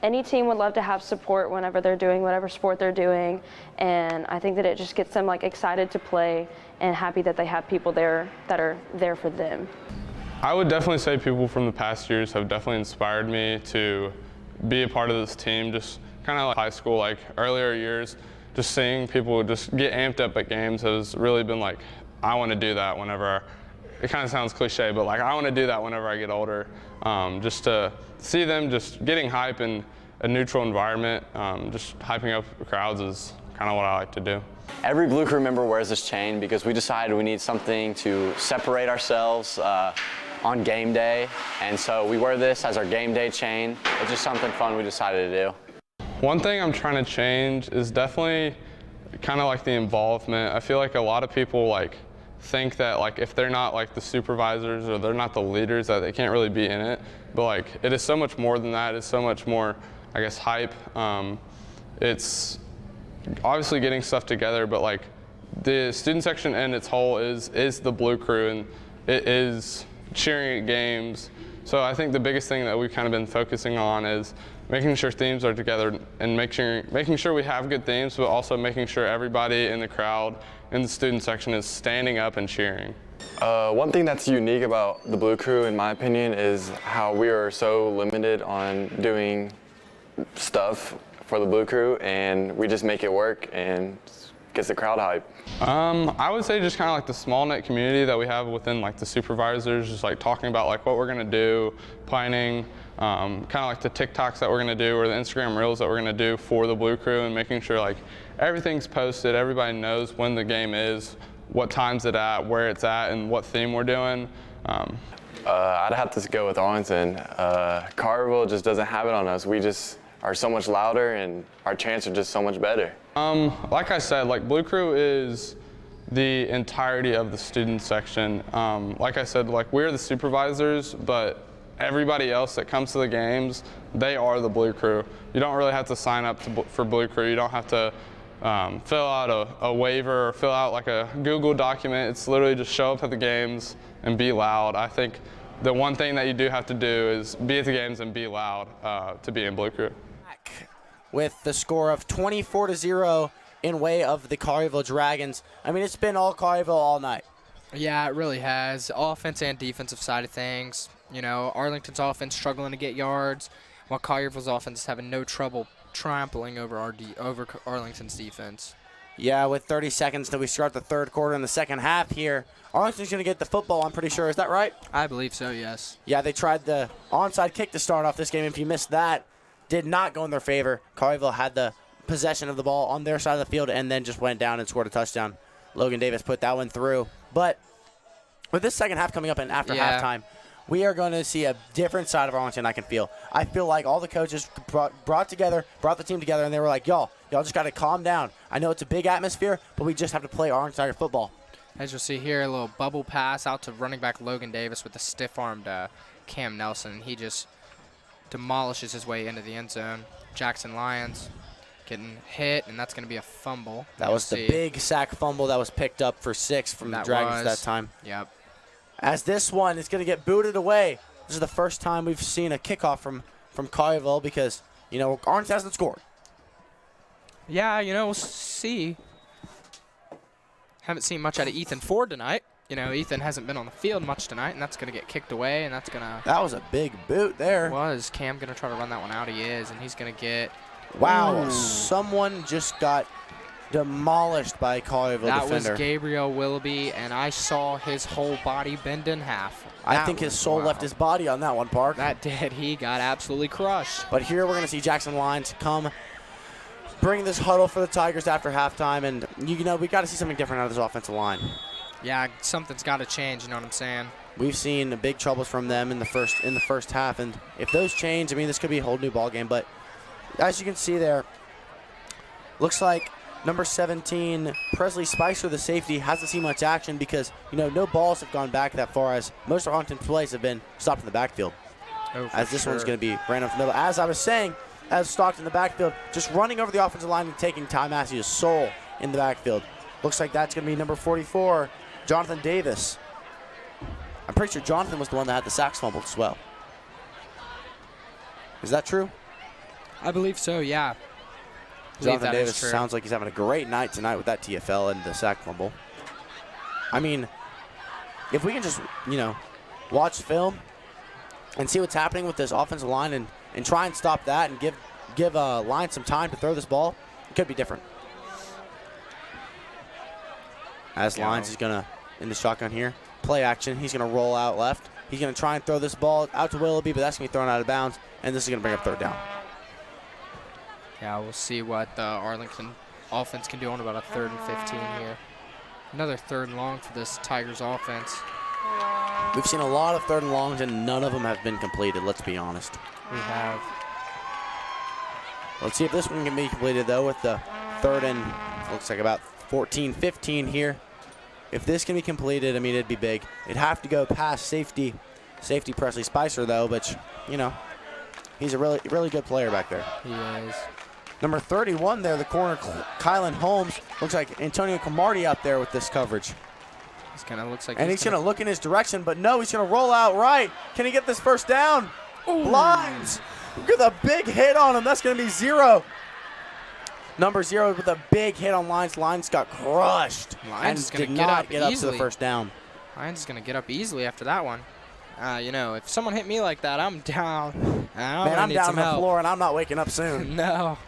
Any team would love to have support whenever they're doing whatever sport they're doing, and I think that it just gets them excited to play and happy that they have people there that are there for them. I would definitely say people from the past years have definitely inspired me to be a part of this team, just kind of like high school, earlier years, just seeing people just get amped up at games has really been I want to do that whenever, it kind of sounds cliche, but I want to do that whenever I get older. Just to see them just getting hype in a neutral environment, just hyping up crowds is kind of what I like to do. Every Blue Crew member wears this chain because we decided we need something to separate ourselves on game day, and so we wear this as our game day chain. It's just something fun we decided to do. One thing I'm trying to change is definitely kind of the involvement. I feel like a lot of people think that if they're not the supervisors or they're not the leaders that they can't really be in it, but it is so much more than that. It's so much more, I guess, hype. It's obviously getting stuff together, but the student section in its whole is the Blue Crew, and it is cheering at games. So I think the biggest thing that we've kind of been focusing on is making sure themes are together and making sure we have good themes, but also making sure everybody in the crowd in the student section is standing up and cheering. One thing that's unique about the Blue Crew, in my opinion, is how we are so limited on doing stuff for the Blue Crew, and we just make it work and gets the crowd hype. I would say just kind of the small knit community that we have within the supervisors, just talking about what we're gonna do, planning, kind of the TikToks that we're gonna do or the Instagram Reels that we're gonna do for the Blue Crew, and making sure everything's posted, everybody knows when the game is, what time's it at, where it's at, and what theme we're doing. I'd have to go with Arlington. Collierville just doesn't have it on us. We just are so much louder, and our chants are just so much better. Like I said, Blue Crew is the entirety of the student section. Like I said, we're the supervisors, but everybody else that comes to the games, they are the Blue Crew. You don't really have to sign up for Blue Crew. You don't have to fill out a waiver or fill out like a Google document. It's literally just show up at the games and be loud. I think the one thing that you do have to do is be at the games and be loud to be in Blue Crew. With the score of 24-0 in way of the Collierville Dragons. I mean, it's been all Collierville all night. Yeah, it really has. Offense and defensive side of things. You know, Arlington's offense struggling to get yards, while Collierville's offense is having no trouble trampling over Arlington's defense. Yeah, with 30 seconds till we start the third quarter in the second half here. Arlington's going to get the football, I'm pretty sure. Is that right? I believe so, yes. Yeah, they tried the onside kick to start off this game. If you missed that, did not go in their favor. Collierville had the possession of the ball on their side of the field and then just went down and scored a touchdown. Logan Davis put that one through. But with this second half coming up and after halftime, we are going to see a different side of Arlington I can feel. I feel like all the coaches brought the team together, and they were like, y'all just got to calm down. I know it's a big atmosphere, but we just have to play Arlington Tiger football. As you'll see here, a little bubble pass out to running back Logan Davis with the stiff-armed Cam Nelson. He just demolishes his way into the end zone. Jackson Lyons getting hit, and that's going to be a fumble. That was the big sack fumble that was picked up for 6 from the Dragons that time. Yep. As this one is going to get booted away. This is the first time we've seen a kickoff from Collierville because, Arlington hasn't scored. Yeah, we'll see. Haven't seen much out of Ethan Ford tonight. Ethan hasn't been on the field much tonight, and that's going to get kicked away, and that's going to... That was a big boot there. Was Cam going to try to run that one out? He is, and he's going to get... Wow, Ooh. Someone just got demolished by a Collierville defender. That was Gabriel Willoughby, and I saw his whole body bend in half. I think his soul left his body on that one, Park. That did. He got absolutely crushed. But here we're going to see Jackson Lyons come bring this huddle for the Tigers after halftime, and, we got to see something different out of this offensive line. Yeah, something's got to change, you know what I'm saying? We've seen big troubles from them in the first half, and if those change, this could be a whole new ball game. But as you can see there, looks like number 17, Presley Spicer, the safety, hasn't seen much action because, no balls have gone back that far as most of Arlington's plays have been stopped in the backfield. As this one's going to be ran up the middle. As I was saying, as stocked in the backfield, just running over the offensive line and taking Ty Massey's soul in the backfield. Looks like that's going to be number 44, Jonathan Davis. I'm pretty sure Jonathan was the one that had the sack fumble as well. Is that true? I believe so, yeah. Jonathan Davis sounds like he's having a great night tonight with that TFL and the sack fumble. If we can just, watch film and see what's happening with this offensive line and try and stop that and give Lyons some time to throw this ball, it could be different. As Lyons is going to, in the shotgun here, play action. He's going to roll out left. He's going to try and throw this ball out to Willoughby, but that's going to be thrown out of bounds, and this is going to bring up third down. Yeah, we'll see what the Arlington offense can do on about a 3rd and 15 here. Another 3rd and long for this Tigers offense. We've seen a lot of 3rd and longs, and none of them have been completed, let's be honest. We have. Let's see if this one can be completed, though, with the 3rd and, looks like about 14, 15 here. If this can be completed, it'd be big. It'd have to go past safety Presley Spicer, though, but, he's a really, really good player back there. He is. Number 31 there, the corner, Kylan Holmes. Looks like Antonio Camardi out there with this coverage. He's going to look like he's going to look in his direction, but no, he's going to roll out right. Can he get this first down? Lyons with a big hit on him. That's going to be 0. Number 0 with a big hit on Lyons. Lyons got crushed. Lyons is going to get up to the first down. Lyons is going to get up easily after that one. If someone hit me like that, I'm down. I'm down on the floor, and I'm not waking up soon. No.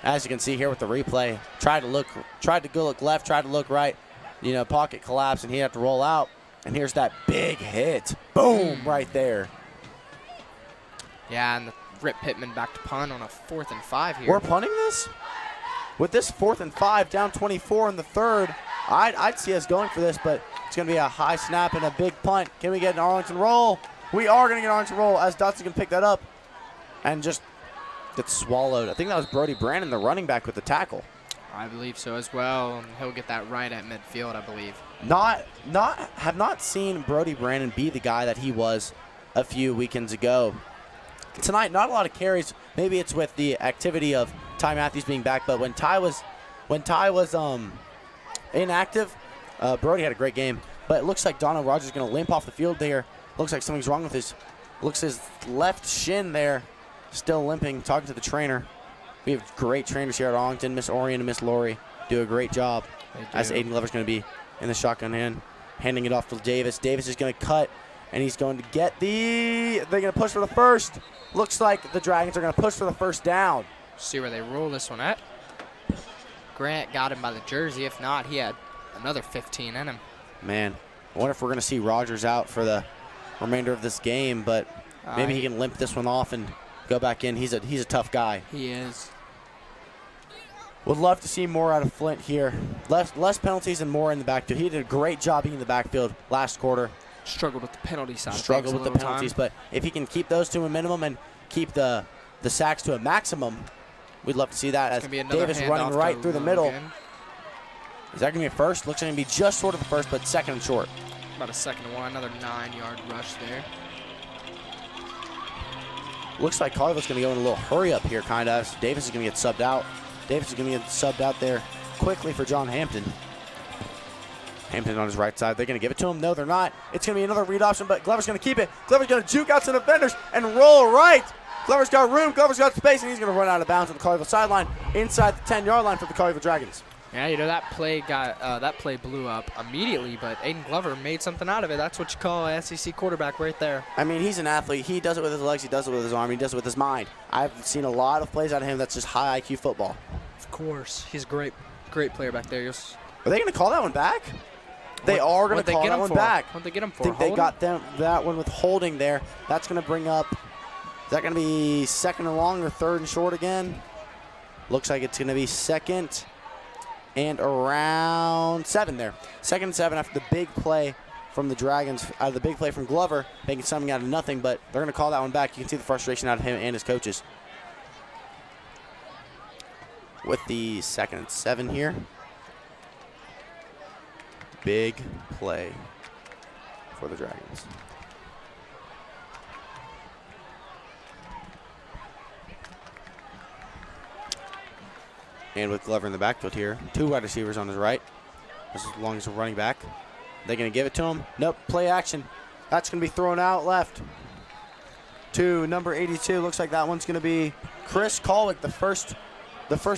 As you can see here with the replay, tried to go look left, tried to look right. Pocket collapse, and he had to roll out. And here's that big hit. Boom, right there. Yeah, and the Rip Pittman back to punt on a 4th and 5 here. We're punting this? With this 4th and 5, down 24 in the 3rd, I'd see us going for this, but it's going to be a high snap and a big punt. Can we get an Arlington roll? We are going to get an Arlington roll as Dotson can pick that up and just get swallowed. I think that was Brody Brandon, the running back, with the tackle. I believe so as well, and he'll get that right at midfield, I believe. Have not seen Brody Brandon be the guy that he was a few weekends ago. Tonight, not a lot of carries. Maybe it's with the activity of Ty Matthews being back, but when Ty was When Ty was inactive, Brody had a great game. But it looks like Donald Rogers is going to limp off the field there. Looks like something's wrong with his left shin there. Still limping, talking to the trainer. We have great trainers here at Arlington. Miss Orion and Miss Lori do a great job. As Aiden Glover's going to be in the shotgun hand, handing it off to Davis. Davis is going to cut, and he's going to get they're going to push for the first. Looks like the Dragons are going to push for the first down. See where they roll this one at. Grant got him by the jersey. If not, he had another 15 in him. Man, I wonder if we're going to see Rogers out for the remainder of this game, but maybe he can limp this one off and go back in. He's a tough guy. He is. Would love to see more out of Flint here. Less penalties and more in the backfield. He did a great job being in the backfield last quarter. Struggled with the penalty side. Struggled with the penalties, but if he can keep those to a minimum and keep the sacks to a maximum, we'd love to see that. As Davis running right through the middle. Is that going to be a first? Looks like going to be just short of the first, but second and short. About a second and one. Another 9-yard rush there. Looks like Collierville's going to go in a little hurry up here, kind of. Davis is going to get subbed out. Davis is going to get subbed out there quickly for John Hampton. Hampton on his right side. They're going to give it to him. No, they're not. It's going to be another read option, but Glover's going to keep it. Glover's going to juke out some defenders and roll right. Glover's got room. Glover's got space, and he's going to run out of bounds on the Collierville sideline inside the 10-yard line for the Collierville Dragons. Yeah, you know, that play blew up immediately, but Aiden Glover made something out of it. That's what you call an SEC quarterback right there. I mean, he's an athlete. He does it with his legs. He does it with his arm. He does it with his mind. I've seen a lot of plays out of him that's just high IQ football. Of course. He's a great player back there. Are they going to call that one back? They are going to call that one back. What'd they get him for? I think they got that one with holding there. That's going to bring up, is that going to be second and long or third and short again? Looks like it's going to be second and around 7 there. Second and 7 after the big play from the Dragons, out of the big play from Glover, making something out of nothing, but they're going to call that one back. You can see the frustration out of him and his coaches. With the second and 7 here. Big play for the Dragons. And with Glover in the backfield here, 2 wide receivers on his right, as long as a running back. They're going to give it to him. Nope, play action. That's going to be thrown out left to number 82. Looks like that one's going to be Chris Colwick, the first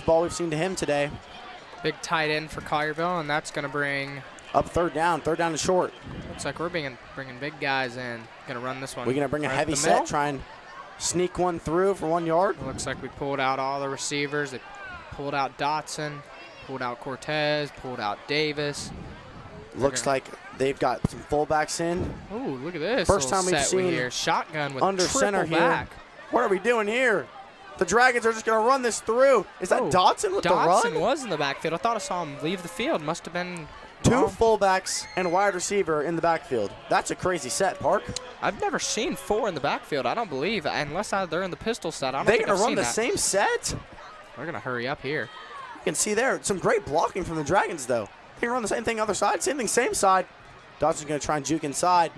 ball we've seen to him today. Big tight end for Collierville, and that's going to bring up third down and short. Looks like we're bringing big guys in. Going to run this one. We're going to bring a heavy set, try and sneak one through for 1 yard. Looks like we pulled out all the receivers. They pulled out Dotson, pulled out Cortez, pulled out Davis. Looks like they've got some fullbacks in. Ooh, look at this. First time we've seen here. Shotgun with under center back. Here. What are we doing here? The Dragons are just going to run this through. Is that Dotson with the run? Dotson was in the backfield. I thought I saw him leave the field. Must have been 2 fullbacks and a wide receiver in the backfield. That's a crazy set, Park. I've never seen 4 in the backfield. I don't believe, unless they're in the pistol set. I don't think I've seen that. They're going to run the same set? They're going to hurry up here. You can see there some great blocking from the Dragons, though. They can run the same thing other side, same thing, same side. Dotson's going to try and juke inside.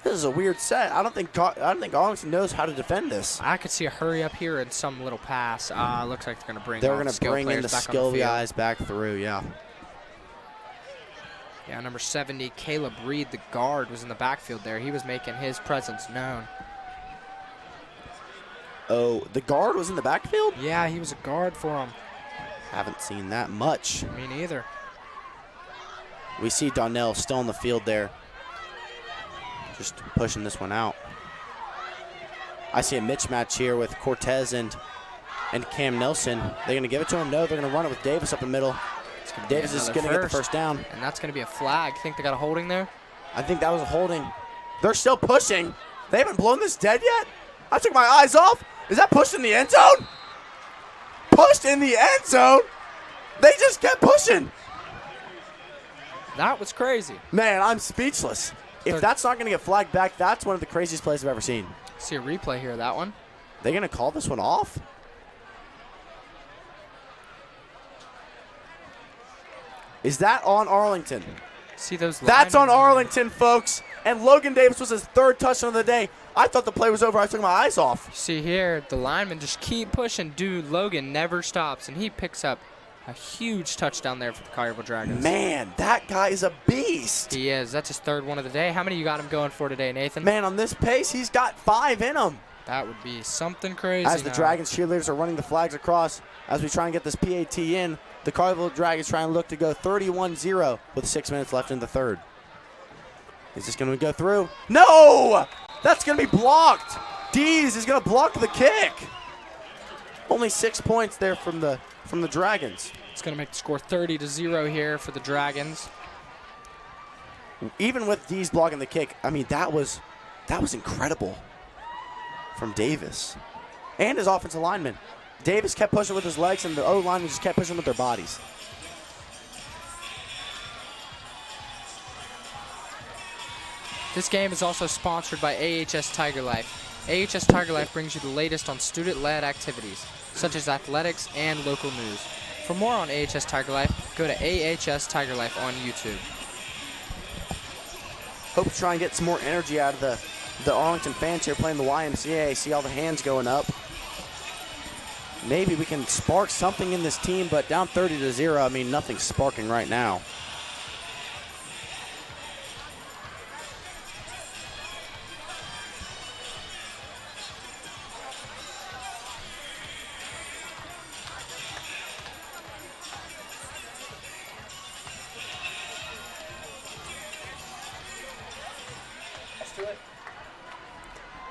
This is a weird set. I don't think Arlington knows how to defend this. I could see a hurry up here and some little pass. Looks like they're going to bring. They're going to bring in the skill guys back through. Yeah. Yeah, number 70, Caleb Reed, the guard, was in the backfield there. He was making his presence known. Oh, the guard was in the backfield? Yeah, he was a guard for him. Haven't seen that much. Me neither. We see Donnell still on the field there. Just pushing this one out. I see a mismatch here with Cortez and Cam Nelson. They're going to give it to him? No, they're going to run it with Davis up the middle. Davis is going to get the first down. And that's going to be a flag. Think they got a holding there? I think that was a holding. They're still pushing. They haven't blown this dead yet? I took my eyes off. Is that pushed in the end zone? Pushed in the end zone? They just kept pushing. That was crazy. Man, I'm speechless. If that's not going to get flagged back, that's one of the craziest plays I've ever seen. See a replay here of that one. They're going to call this one off? Is that on Arlington? See those? That's on Arlington, folks. And Logan Davis was his 3rd touchdown of the day. I thought the play was over. I took my eyes off. See here, the linemen just keep pushing. Dude, Logan never stops, and he picks up A huge touchdown there for the Collierville Dragons. Man, that guy is a beast. He is. That's his third one of the day. How many you got him going for today, Nathan? Man, on this pace, he's got 5 in him. That would be something crazy. As the Dragons cheerleaders are running the flags across, as we try and get this PAT in, the Collierville Dragons try and look to go 31-0 with 6 minutes left in the third. Is this going to go through? No! That's going to be blocked. Dees is going to block the kick. Only 6 points there from the Dragons. It's going to make the score 30-0 here for the Dragons. Even with Dees blocking the kick, I mean, that was incredible from Davis and his offensive lineman. Davis kept pushing with his legs, and the O-linemen just kept pushing with their bodies. This game is also sponsored by AHS Tiger Life. AHS Tiger Life brings you the latest on student-led activities, such as athletics and local news. For more on AHS Tiger Life, go to AHS Tiger Life on YouTube. Hope to try and get some more energy out of the Arlington fans here playing the YMCA. See all the hands going up. Maybe we can spark something in this team, but down 30-0, I mean, nothing's sparking right now.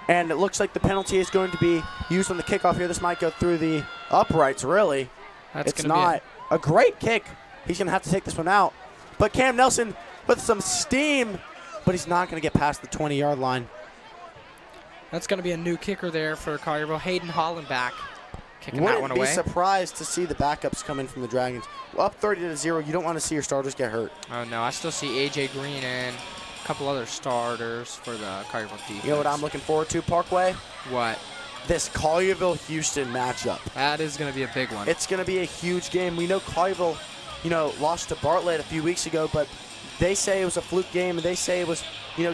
And it looks like the penalty is going to be used on the kickoff here. This might go through the uprights, really. It's not a great kick. He's going to have to take this one out. But Cam Nelson with some steam, but he's not going to get past the 20-yard line. That's going to be a new kicker there for Collierville. Hayden Hollenbach kicking that one away. Wouldn't be surprised to see the backups come in from the Dragons. Well, up 30-0, you don't want to see your starters get hurt. Oh, no. I still see A.J. Green and a couple other starters for the Collierville defense. You know what I'm looking forward to, Parkway? What? This Collierville-Houston matchup. That is going to be a big one. It's going to be a huge game. We know Collierville, lost to Bartlett a few weeks ago, but they say it was a fluke game, and they say it was,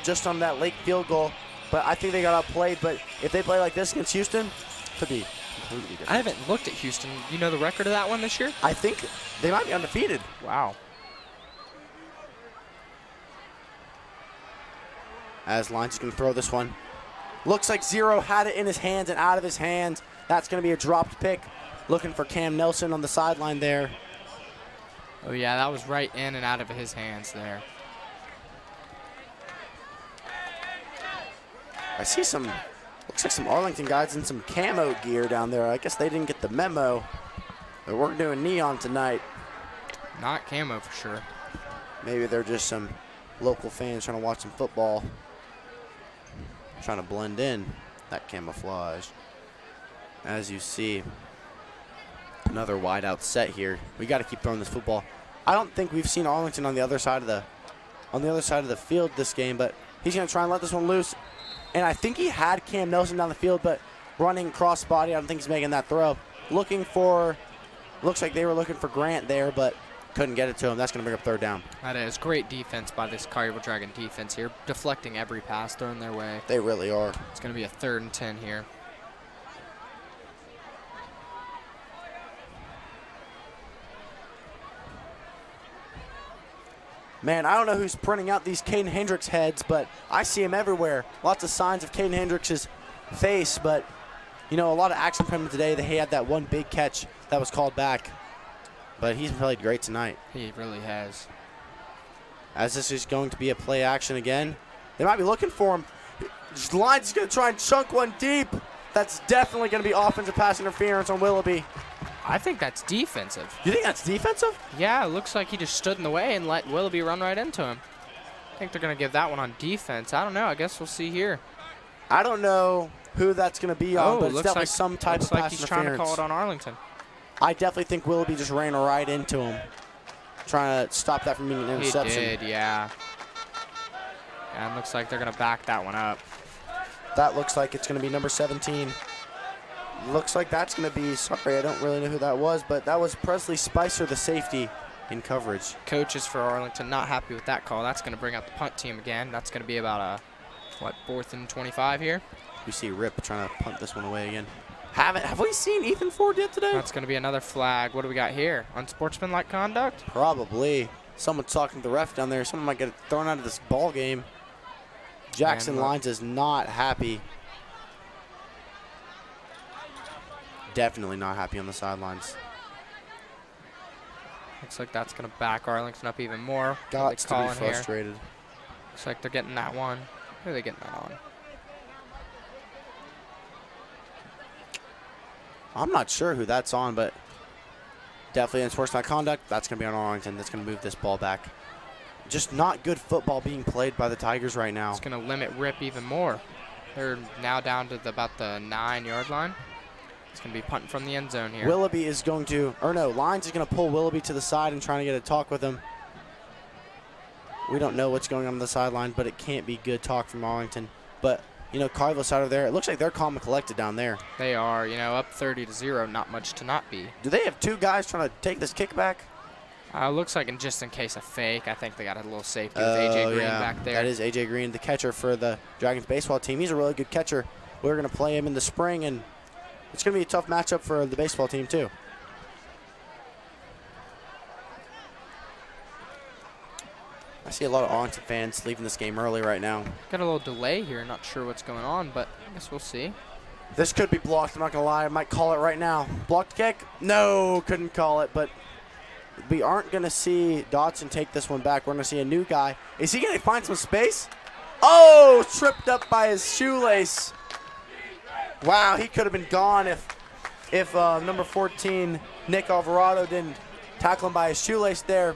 just on that late field goal. But I think they got outplayed. But if they play like this against Houston, it could be completely different. I haven't looked at Houston. You know the record of that one this year? I think they might be undefeated. Wow. As Lyons is going to throw this one. Looks like Zero had it in his hands and out of his hands. That's going to be a dropped pick. Looking for Cam Nelson on the sideline there. Oh, yeah, that was right in and out of his hands there. I see looks like some Arlington guys in some camo gear down there. I guess they didn't get the memo. They weren't doing neon tonight. Not camo for sure. Maybe they're just some local fans trying to watch some football. Trying to blend in that camouflage. As you see, another wide out set here. We got to keep throwing this football. I don't think we've seen Arlington on the other side of the field this game, but he's going to try and let this one loose. And I think he had Cam Nelson down the field, but running cross body, I don't think he's making that throw. Looks like they were looking for Grant there, but couldn't get it to him. That's going to bring up third down. That is great defense by this Collierville Dragon defense here, deflecting every pass thrown their way. They really are. It's going to be a 3rd and 10 here. Man, I don't know who's printing out these Caden Hendricks heads, but I see him everywhere. Lots of signs of Caden Hendricks' face, but, a lot of action from him today. They had that one big catch that was called back. But he's played great tonight. He really has. As this is going to be a play action again. They might be looking for him. Lyons is going to try and chunk one deep. That's definitely going to be offensive pass interference on Willoughby. I think that's defensive. You think that's defensive? Yeah, it looks like he just stood in the way and let Willoughby run right into him. I think they're going to give that one on defense. I don't know. I guess we'll see here. I don't know who that's going to be on, but it's definitely some type of pass interference. Looks like he's trying to call it on Arlington. I definitely think Willoughby just ran right into him, trying to stop that from being an interception. He did, yeah. And it looks like they're going to back that one up. That looks like it's going to be number 17. Looks like that's going to be, sorry, I don't really know who that was, but that was Presley Spicer, the safety, in coverage. Coaches for Arlington not happy with that call. That's going to bring out the punt team again. That's going to be about a, 4th and 25 here? We see Rip trying to punt this one away again. Have we seen Ethan Ford yet today? That's going to be another flag. What do we got here? Unsportsmanlike conduct? Probably. Someone's talking to the ref down there. Someone might get thrown out of this ball game. Jackson Lyons is not happy. Definitely not happy on the sidelines. Looks like that's going to back Arlington up even more. Got to be frustrated. Here? Looks like they're getting that one. Who are they getting that on? I'm not sure who that's on, but definitely unsportsmanlike conduct. That's going to be on Arlington. That's going to move this ball back. Just not good football being played by the Tigers right now. It's going to limit Rip even more. They're now down to about the 9-yard line. It's going to be punting from the end zone here. Willoughby is going to, or no, Lyons is going to pull Willoughby to the side and trying to get a talk with him. We don't know what's going on the sideline, but it can't be good talk from Arlington. But, you know, Collierville's out of there. It looks like they're calm and collected down there. They are, you know, up 30-0, not much to not be. Do they have two guys trying to take this kickback? Looks like just in case of fake, I think they got a little safety with A.J. Green back there. That is A.J. Green, the catcher for the Dragons baseball team. He's a really good catcher. We're going to play him in the spring, and it's going to be a tough matchup for the baseball team, too. I see a lot of Arlington fans leaving this game early right now. Got a little delay here. Not sure what's going on, but I guess we'll see. This could be blocked. I'm not going to lie. I might call it right now. Blocked kick? No, couldn't call it, but we aren't going to see Dotson take this one back. We're going to see a new guy. Is he going to find some space? Oh, tripped up by his shoelace. Wow, he could have been gone if number 14, Nick Alvarado, didn't tackle him by his shoelace there.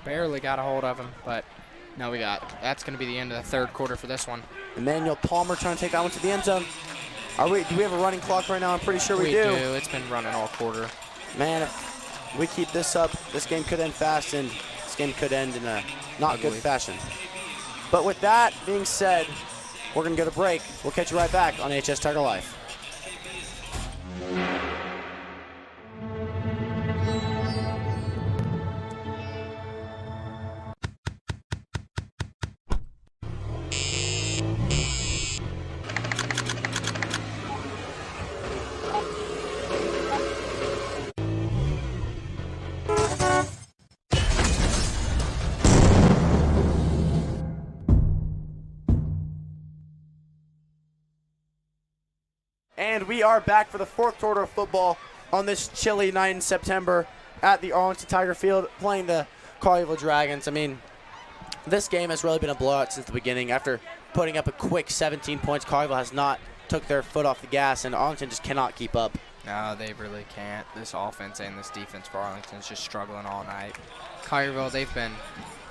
Barely got a hold of him, but no, that's going to be the end of the third quarter for this one. Emmanuel Palmer trying to take that one to the end zone. Do we have a running clock right now? I'm pretty sure we do. It's been running all quarter. Man, if we keep this up, this game could end fast, and this game could end in a not good fashion. But with that being said, we're going to go to break. We'll catch you right back on HS Tiger Life. And we are back for the fourth quarter of football on this chilly night in September at the Arlington Tiger Field playing the Collierville Dragons. I mean, this game has really been a blowout since the beginning. After putting up a quick 17 points, Collierville has not took their foot off the gas, and Arlington just cannot keep up. No, they really can't. This offense and this defense for Arlington is just struggling all night. Collierville, they've been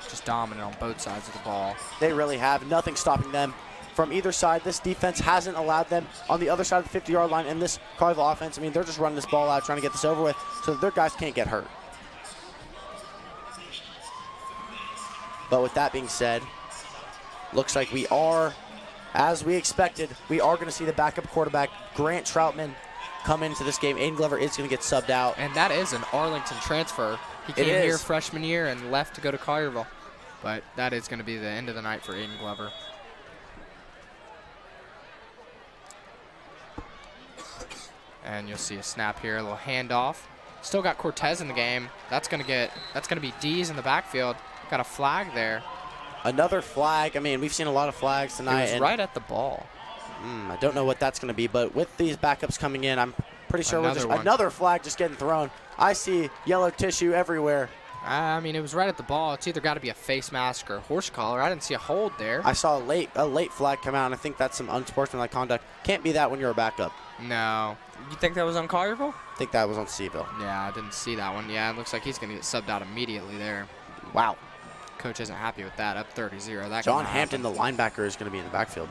just dominant on both sides of the ball. They really have. Nothing stopping them from either side. This defense hasn't allowed them on the other side of the 50-yard line, and this Collierville offense, I mean, they're just running this ball out, trying to get this over with so that their guys can't get hurt. But with that being said, looks like we are, as we expected, we are going to see the backup quarterback, Grant Troutman, come into this game. Aiden Glover is going to get subbed out. And that is an Arlington transfer. He came here freshman year and left to go to Collierville. But that is going to be the end of the night for Aiden Glover. And you'll see a snap here, a little handoff. Still got Cortez in the game. That's gonna be D's in the backfield. Got a flag there. Another flag. I mean, we've seen a lot of flags tonight. It was right at the ball. I don't know what that's gonna be, but with these backups coming in, I'm pretty sure another flag just getting thrown. I see yellow tissue everywhere. I mean, it was right at the ball. It's either got to be a face mask or a horse collar. I didn't see a hold there. I saw a late flag come out, and I think that's some unsportsmanlike conduct. Can't be that when you're a backup. No. You think that was on Collierville? I think that was on Seville. Yeah, I didn't see that one. Yeah, it looks like he's going to get subbed out immediately there. Wow. Coach isn't happy with that. Up 30-0. John Hampton, the linebacker, is going to be in the backfield.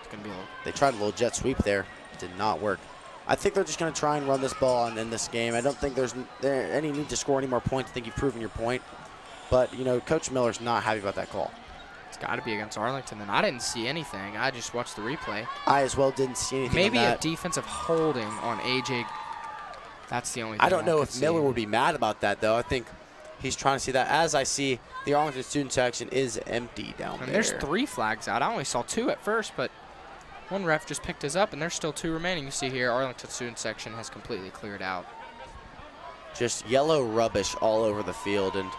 It's going to be They tried a little jet sweep there. Did not work. I think they're just going to try and run this ball in this game. I don't think there's any need to score any more points. I think you've proven your point. But, you know, Coach Miller's not happy about that call. It's got to be against Arlington. And I didn't see anything. I just watched the replay. I as well didn't see anything. Maybe a defensive holding on AJ. That's the only thing I don't know if Miller would be mad about that, though. I think he's trying to see that. As I see, the Arlington student section is empty down there. There's 3 flags out. I only saw 2 at first, but One ref just picked his up, and there's still 2 remaining. You see here, Arlington student section has completely cleared out. Just yellow rubbish all over the field, and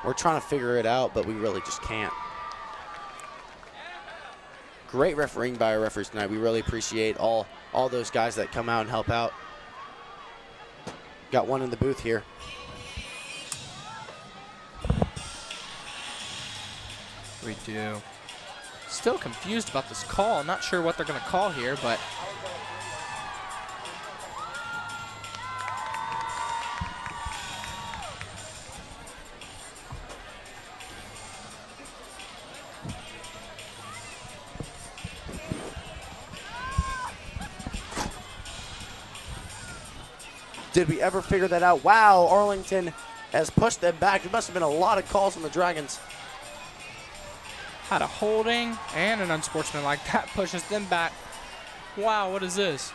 we're trying to figure it out, but we really just can't. Great refereeing by our referees tonight. We really appreciate all those guys that come out and help out. Got one in the booth here. We do. Still confused about this call. Not sure what they're going to call here, but did we ever figure that out? Wow, Arlington has pushed them back. There must have been a lot of calls from the Dragons. had a holding and an unsportsmanlike. That pushes them back. Wow, what is this?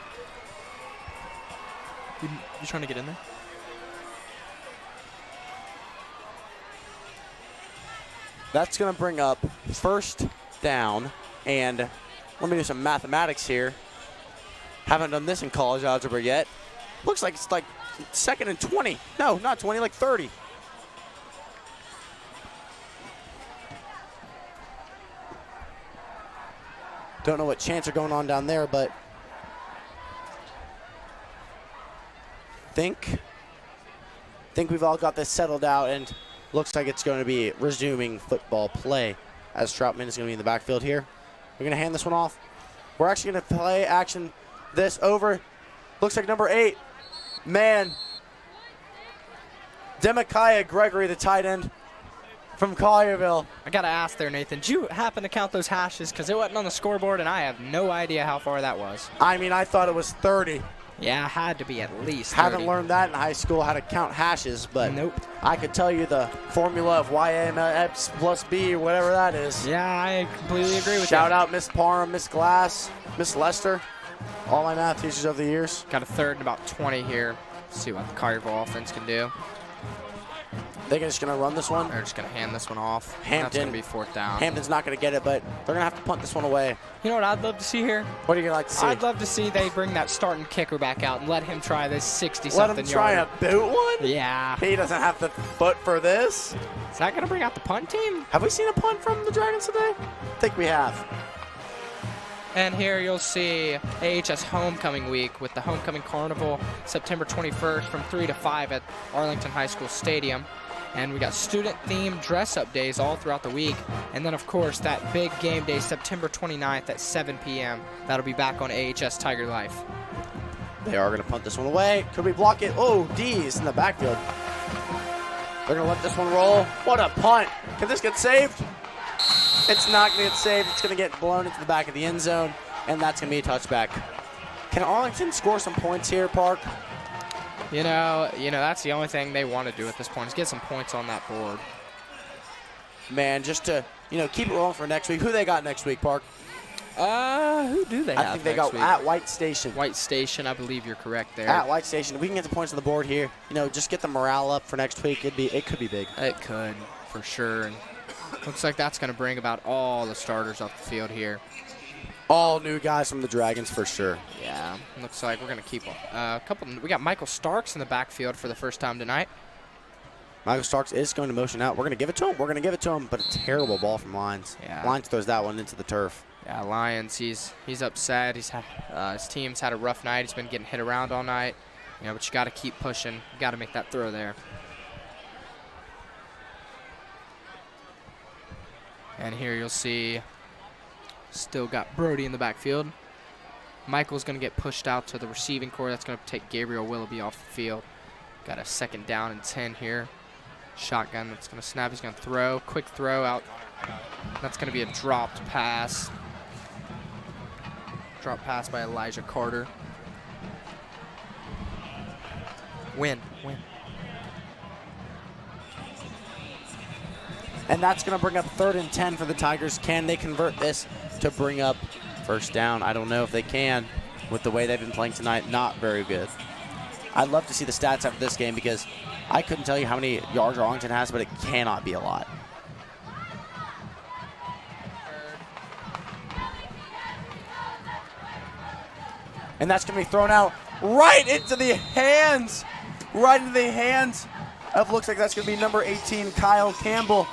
You trying to get in there? That's going to bring up first down, and let me do some mathematics here. Haven't done this in college algebra yet. Looks like it's like 2nd and 20. No, not 20, like 30. Don't know what chants are going on down there, but think we've all got this settled out, and looks like it's going to be resuming football play as Troutman is going to be in the backfield here. We're going to hand this one off. We're actually going to play action this over. Looks like number 8, man, Demikiah Gregory, the tight end from Collierville. I got to ask there, Nathan, did you happen to count those hashes? Because it wasn't on the scoreboard, and I have no idea how far that was. I mean, I thought it was 30. Yeah, it had to be at least 30. Haven't learned that in high school, how to count hashes, but nope. I could tell you the formula of YMX plus B, whatever that is. Yeah, I completely agree with you. Shout out Miss Parham, Miss Glass, Miss Lester, all my math teachers of the years. Got a 3rd and about 20 here. Let's see what the Collierville offense can do. They're just going to run this one. They're just going to hand this one off. Hampton. That's going to be 4th down. Hampton's not going to get it, but they're going to have to punt this one away. You know what I'd love to see here? What are you going to like to see? I'd love to see they bring that starting kicker back out and let him try this 60-something Let yard. him try a boot one? Yeah. He doesn't have the foot for this. Is that going to bring out the punt team? Have we seen a punt from the Dragons today? I think we have. And here you'll see AHS Homecoming Week with the Homecoming Carnival September 21st from 3 to 5 at Arlington High School Stadium. And we got student-themed dress-up days all throughout the week. And then, of course, that big game day, September 29th at 7 p.m. That'll be back on AHS Tiger Life. They are going to punt this one away. Could we block it? Oh, D's in the backfield. They're going to let this one roll. What a punt. Can this get saved? It's not going to get saved. It's going to get blown into the back of the end zone, and that's going to be a touchback. Can Arlington score some points here, Park? You know, that's the only thing they want to do at this point is get some points on that board. Man, just to, keep it rolling for next week. Who they got next week, Park? Who do they have I think they next got week? at White Station. White Station, I believe you're correct there. At White Station. We can get the points on the board here. Just get the morale up for next week. It could be big. It could, for sure. And looks like that's going to bring about all the starters off the field here. All new guys from the Dragons for sure. Yeah, looks like we're going to keep a couple. We got Michael Starks in the backfield for the first time tonight. Michael Starks is going to motion out. We're going to give it to him. But a terrible ball from Lyons. Yeah. Lyons throws that one into the turf. Yeah, Lyons, he's upset. His team's had a rough night. He's been getting hit around all night. But you got to keep pushing. You got to make that throw there. And here you'll see still got Brody in the backfield. Michael's going to get pushed out to the receiving core. That's going to take Gabriel Willoughby off the field. Got a 2nd down and 10 here. Shotgun that's going to snap. He's going to throw. Quick throw out. That's going to be a dropped pass. Drop pass by Elijah Carter. Win. And that's going to bring up 3rd and 10 for the Tigers. Can they convert this to bring up first down? I don't know if they can with the way they've been playing tonight. Not very good. I'd love to see the stats after this game because I couldn't tell you how many yards Arlington has, but it cannot be a lot. And that's going to be thrown out right into the hands of, looks like that's going to be number 18, Kyle Campbell.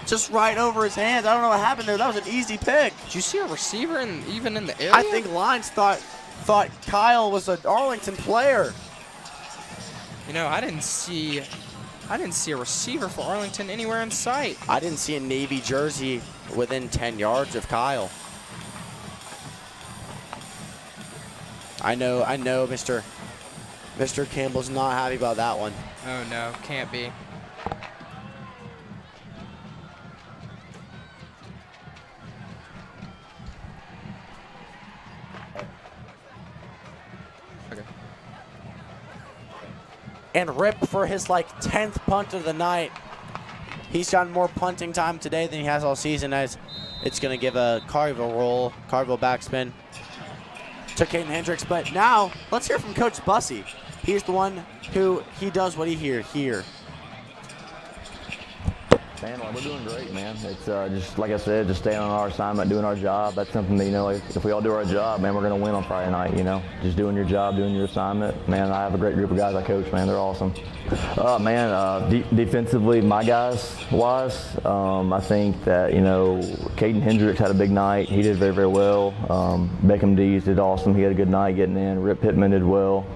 Just right over his hands. I don't know what happened there. That was an easy pick. Did you see a receiver even in the area? I think Lines thought Kyle was an Arlington player. You know, I didn't see a receiver for Arlington anywhere in sight. I didn't see a Navy jersey within 10 yards of Kyle. I know Mr. Campbell's not happy about that one. Oh no, can't be. And Rip for his 10th punt of the night. He's gotten more punting time today than he has all season, as it's going to give a Collierville roll, Collierville backspin to Caden Hendricks. But now, let's hear from Coach Bussey. He's the one who does what he here. Man, we're doing great, man. It's just like I said, just staying on our assignment, doing our job. That's something that, if we all do our job, man, we're going to win on Friday night, Just doing your job, doing your assignment. Man, I have a great group of guys I coach, man. They're awesome. Defensively, my guys-wise, I think that, Caden Hendricks had a big night. He did very, very well. Beckham Dees did awesome. He had a good night getting in. Rip Pittman did well.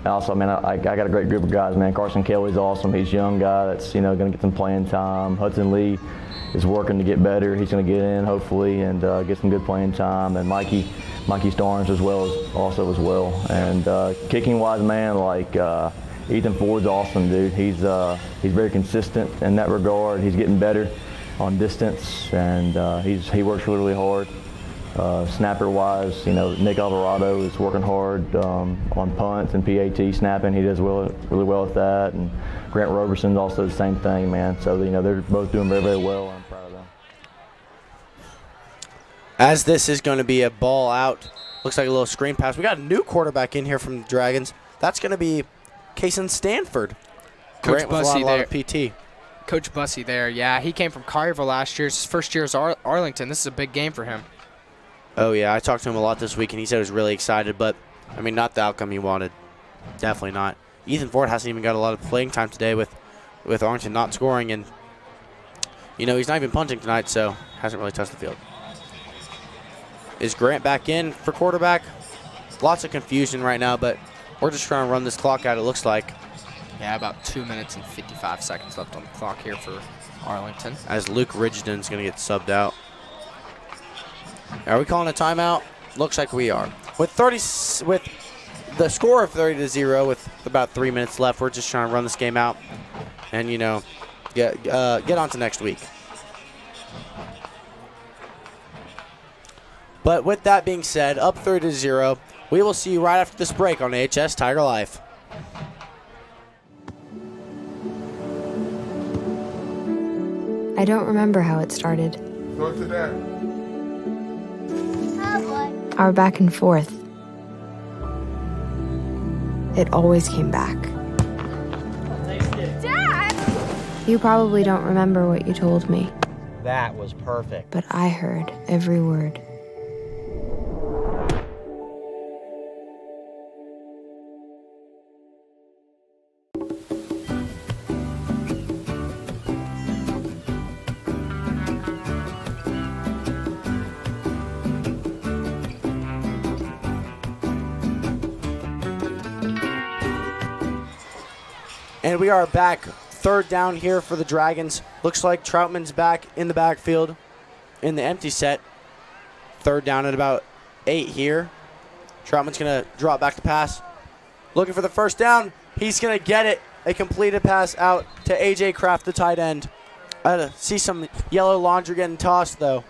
Also, man, I got a great group of guys, man. Carson Kelly's awesome. He's a young guy that's, going to get some playing time. Hudson Lee is working to get better. He's going to get in, hopefully, and get some good playing time. And Mikey Starnes as well. And kicking-wise, man, Ethan Ford's awesome, dude. He's very consistent in that regard. He's getting better on distance, and he works really, really hard. Snapper-wise, Nick Alvarado is working hard on punts and PAT snapping. He does really well with that. And Grant Roberson's also the same thing, man. So, they're both doing very, very well. I'm proud of them. As this is going to be a ball out, looks like a little screen pass. We got a new quarterback in here from the Dragons. That's going to be Kason Stanford. Coach Bussey there. PT. Coach Bussey there, yeah. He came from Collierville last year. His first year is Arlington. This is a big game for him. Oh, yeah, I talked to him a lot this week, and he said he was really excited, but, not the outcome he wanted. Definitely not. Ethan Ford hasn't even got a lot of playing time today with Arlington not scoring, and, he's not even punting tonight, so hasn't really touched the field. Is Grant back in for quarterback? Lots of confusion right now, but we're just trying to run this clock out, it looks like. Yeah, about 2 minutes and 55 seconds left on the clock here for Arlington. As Luke Rigdon's going to get subbed out. Are we calling a timeout? Looks like we are. With the score of 30-0, with about 3 minutes left, we're just trying to run this game out, and get on to next week. But with that being said, up 30-0, we will see you right after this break on AHS Tiger Life. I don't remember how it started. Go to that. Our back and forth. It always came back. Dad! You probably don't remember what you told me. That was perfect. But I heard every word. And we are back. Third down here for the Dragons. Looks like Troutman's back in the backfield in the empty set. Third down at about 8 here. Troutman's going to drop back to pass. Looking for the first down. He's going to get it. A completed pass out to A.J. Kraft, the tight end. I see some yellow laundry getting tossed, though.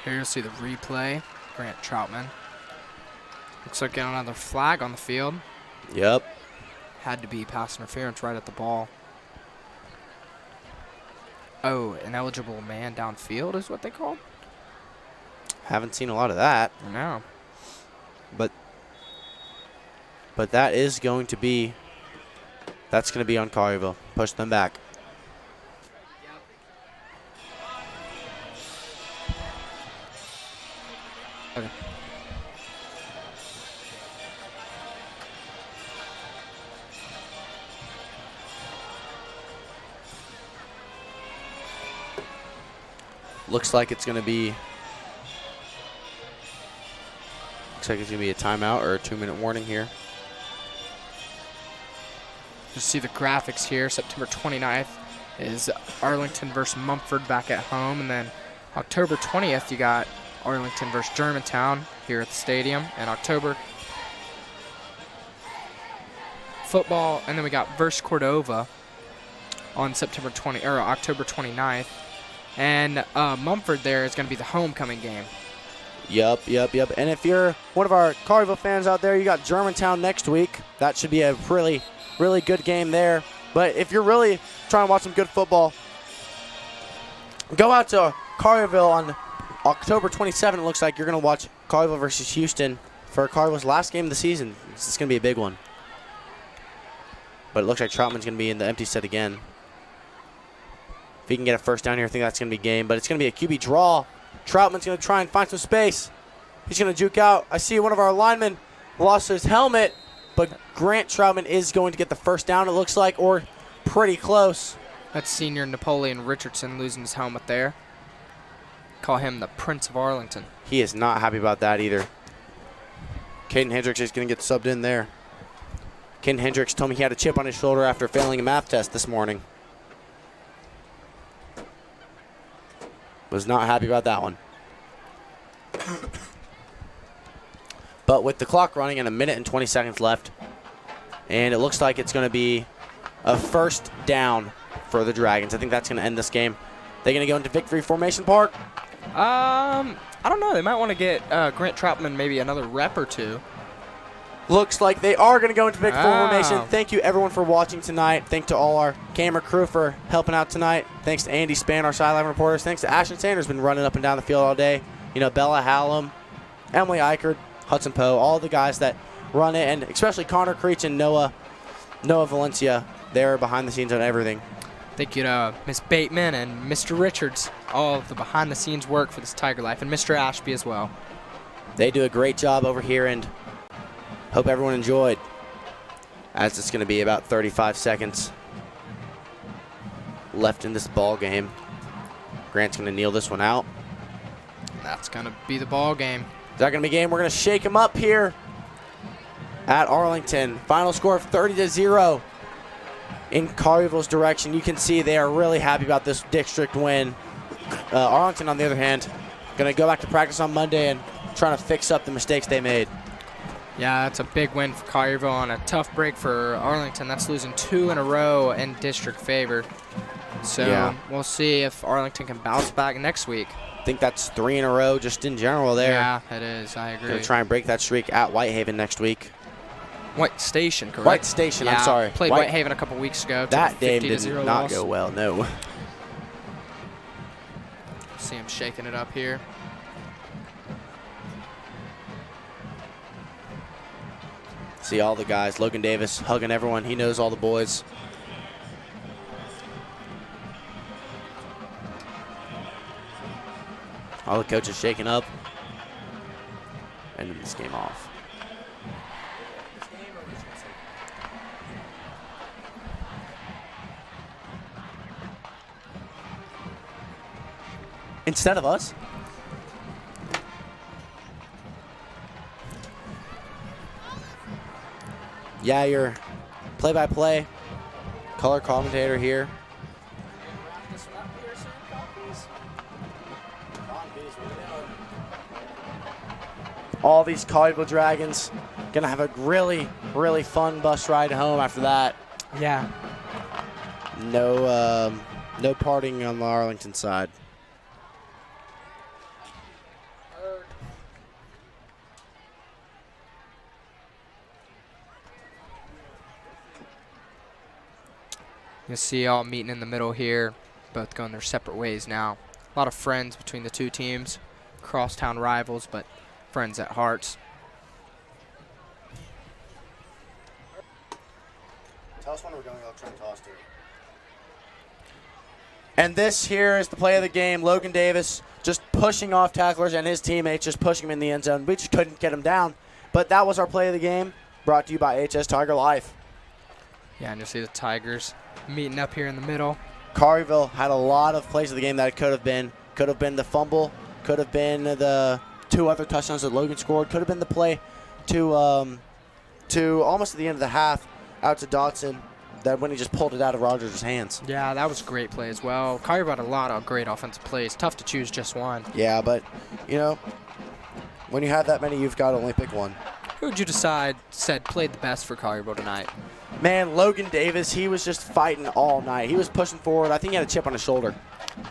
Here you'll see the replay. Grant Troutman. Looks like getting another flag on the field. Yep. Had to be pass interference right at the ball. Oh, an eligible man downfield is what they called? Haven't seen a lot of that. No. But But that is going to be, that's going to be on Collierville. Push them back. Okay. Looks like it's going to be, looks like it's going to be a timeout or a 2-minute warning here. You see the graphics here. September 29th is Arlington versus Mumford back at home. And then October 20th, you got Arlington versus Germantown here at the stadium. And October football, and then we got versus Cordova on September 20 or October 29th. And Mumford there is going to be the homecoming game. Yup. And if you're one of our Collierville fans out there, you got Germantown next week. That should be a really, really good game there. But if you're really trying to watch some good football, go out to Collierville on October 27th. It looks like you're going to watch Collierville versus Houston for Collierville's last game of the season. It's going to be a big one. But it looks like Troutman's going to be in the empty set again. If he can get a first down here, I think that's going to be game. But it's going to be a QB draw. Troutman's going to try and find some space. He's going to juke out. I see one of our linemen lost his helmet, but Grant Troutman is going to get the first down, it looks like, or pretty close. That's senior Napoleon Richardson losing his helmet there. Call him the Prince of Arlington. He is not happy about that either. Caden Hendricks is going to get subbed in there. Caden Hendricks told me he had a chip on his shoulder after failing a math test this morning. Was not happy about that one. But with the clock running and 1 minute and 20 seconds left, and it looks like it's going to be a first down for the Dragons. I think that's going to end this game. They're going to go into victory formation park. I don't know. They might want to get Grant Troutman maybe another rep or two. Looks like they are going to go into victory formation. Thank you, everyone, for watching tonight. Thanks to all our camera crew for helping out tonight. Thanks to Andy Spann, our sideline reporters. Thanks to Ashton Sanders, been running up and down the field all day. You know, Bella Hallam, Emily Eichert, Hudson Poe, all the guys that run it, and especially Connor Creech and Noah Valencia. They're behind the scenes on everything. Thank you to Miss Bateman and Mr. Richards, all of the behind-the-scenes work for this Tiger Life, and Mr. Ashby as well. They do a great job over here, and hope everyone enjoyed, as it's going to be about 35 seconds left in this ball game. Grant's going to kneel this one out. That's going to be the ball game. Is that going to be game? We're going to shake him up here at Arlington. Final score of 30-0 in Collierville's direction. You can see they are really happy about this district win. Arlington, on the other hand, going to go back to practice on Monday and trying to fix up the mistakes they made. Yeah, that's a big win for Collierville on a tough break for Arlington. That's losing 2 in a row in district favor. So We'll see if Arlington can bounce back next week. I think that's 3 in a row just in general there. Yeah, it is. I agree. Going to try and break that streak at Whitehaven next week. White Station, correct? White Station, yeah, I'm sorry. Played Whitehaven a couple weeks ago. That game did not go well, no. See him shaking it up here. See all the guys. Logan Davis hugging everyone. He knows all the boys. All the coaches shaking up. Ending this game off. Instead of us? Yeah, your play-by-play color commentator here. All these Collierville Dragons gonna have a really, really fun bus ride home after that. Yeah. No partying on the Arlington side. You'll see all meeting in the middle here, both going their separate ways now. A lot of friends between the two teams, crosstown rivals, but friends at heart. Tell us when we're going. I'll try and toss to it. And this here is the play of the game. Logan Davis just pushing off tacklers and his teammates, just pushing him in the end zone. We just couldn't get him down. But that was our play of the game, brought to you by HS Tiger Life. Yeah, and you'll see the Tigers meeting up here in the middle. Collierville had a lot of plays of the game that it could have been. Could have been the fumble. Could have been the 2 other touchdowns that Logan scored. Could have been the play to almost at the end of the half out to Dotson. That when he just pulled it out of Rogers' hands. Yeah, that was a great play as well. Collierville had a lot of great offensive plays. Tough to choose just one. Yeah, but, you know, when you have that many, you've got to only pick one. Who would you said played the best for Collierville tonight? Man, Logan Davis, he was just fighting all night. He was pushing forward. I think he had a chip on his shoulder.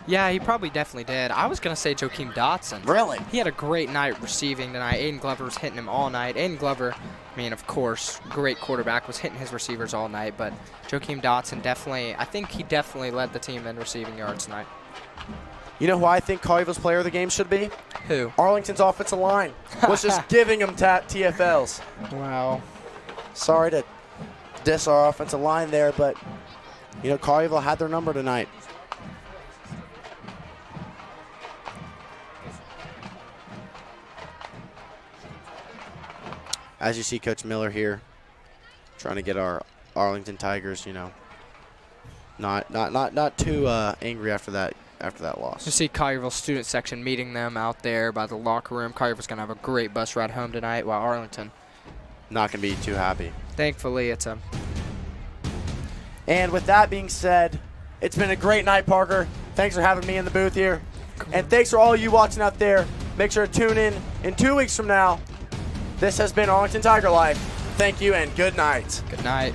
Yeah, he probably definitely did. I was going to say Joakim Dotson. Really? He had a great night receiving tonight. Aiden Glover was hitting him all night. Aiden Glover, I mean, of course, great quarterback, was hitting his receivers all night. But Joakim Dotson I think he definitely led the team in receiving yards tonight. You know who I think Collierville's player of the game should be? Who? Arlington's offensive line was just giving them TFLs. Wow. Sorry to diss our offensive line there, but, you know, Collierville had their number tonight. As you see Coach Miller here trying to get our Arlington Tigers, you know, not too angry after that loss. You see Collierville student section meeting them out there by the locker room. Collierville's going to have a great bus ride home tonight, while Arlington not going to be too happy. Thankfully, it's a... And with that being said, it's been a great night, Parker. Thanks for having me in the booth here. And thanks for all you watching out there. Make sure to tune in 2 weeks from now. This has been Arlington Tiger Life. Thank you and good night. Good night.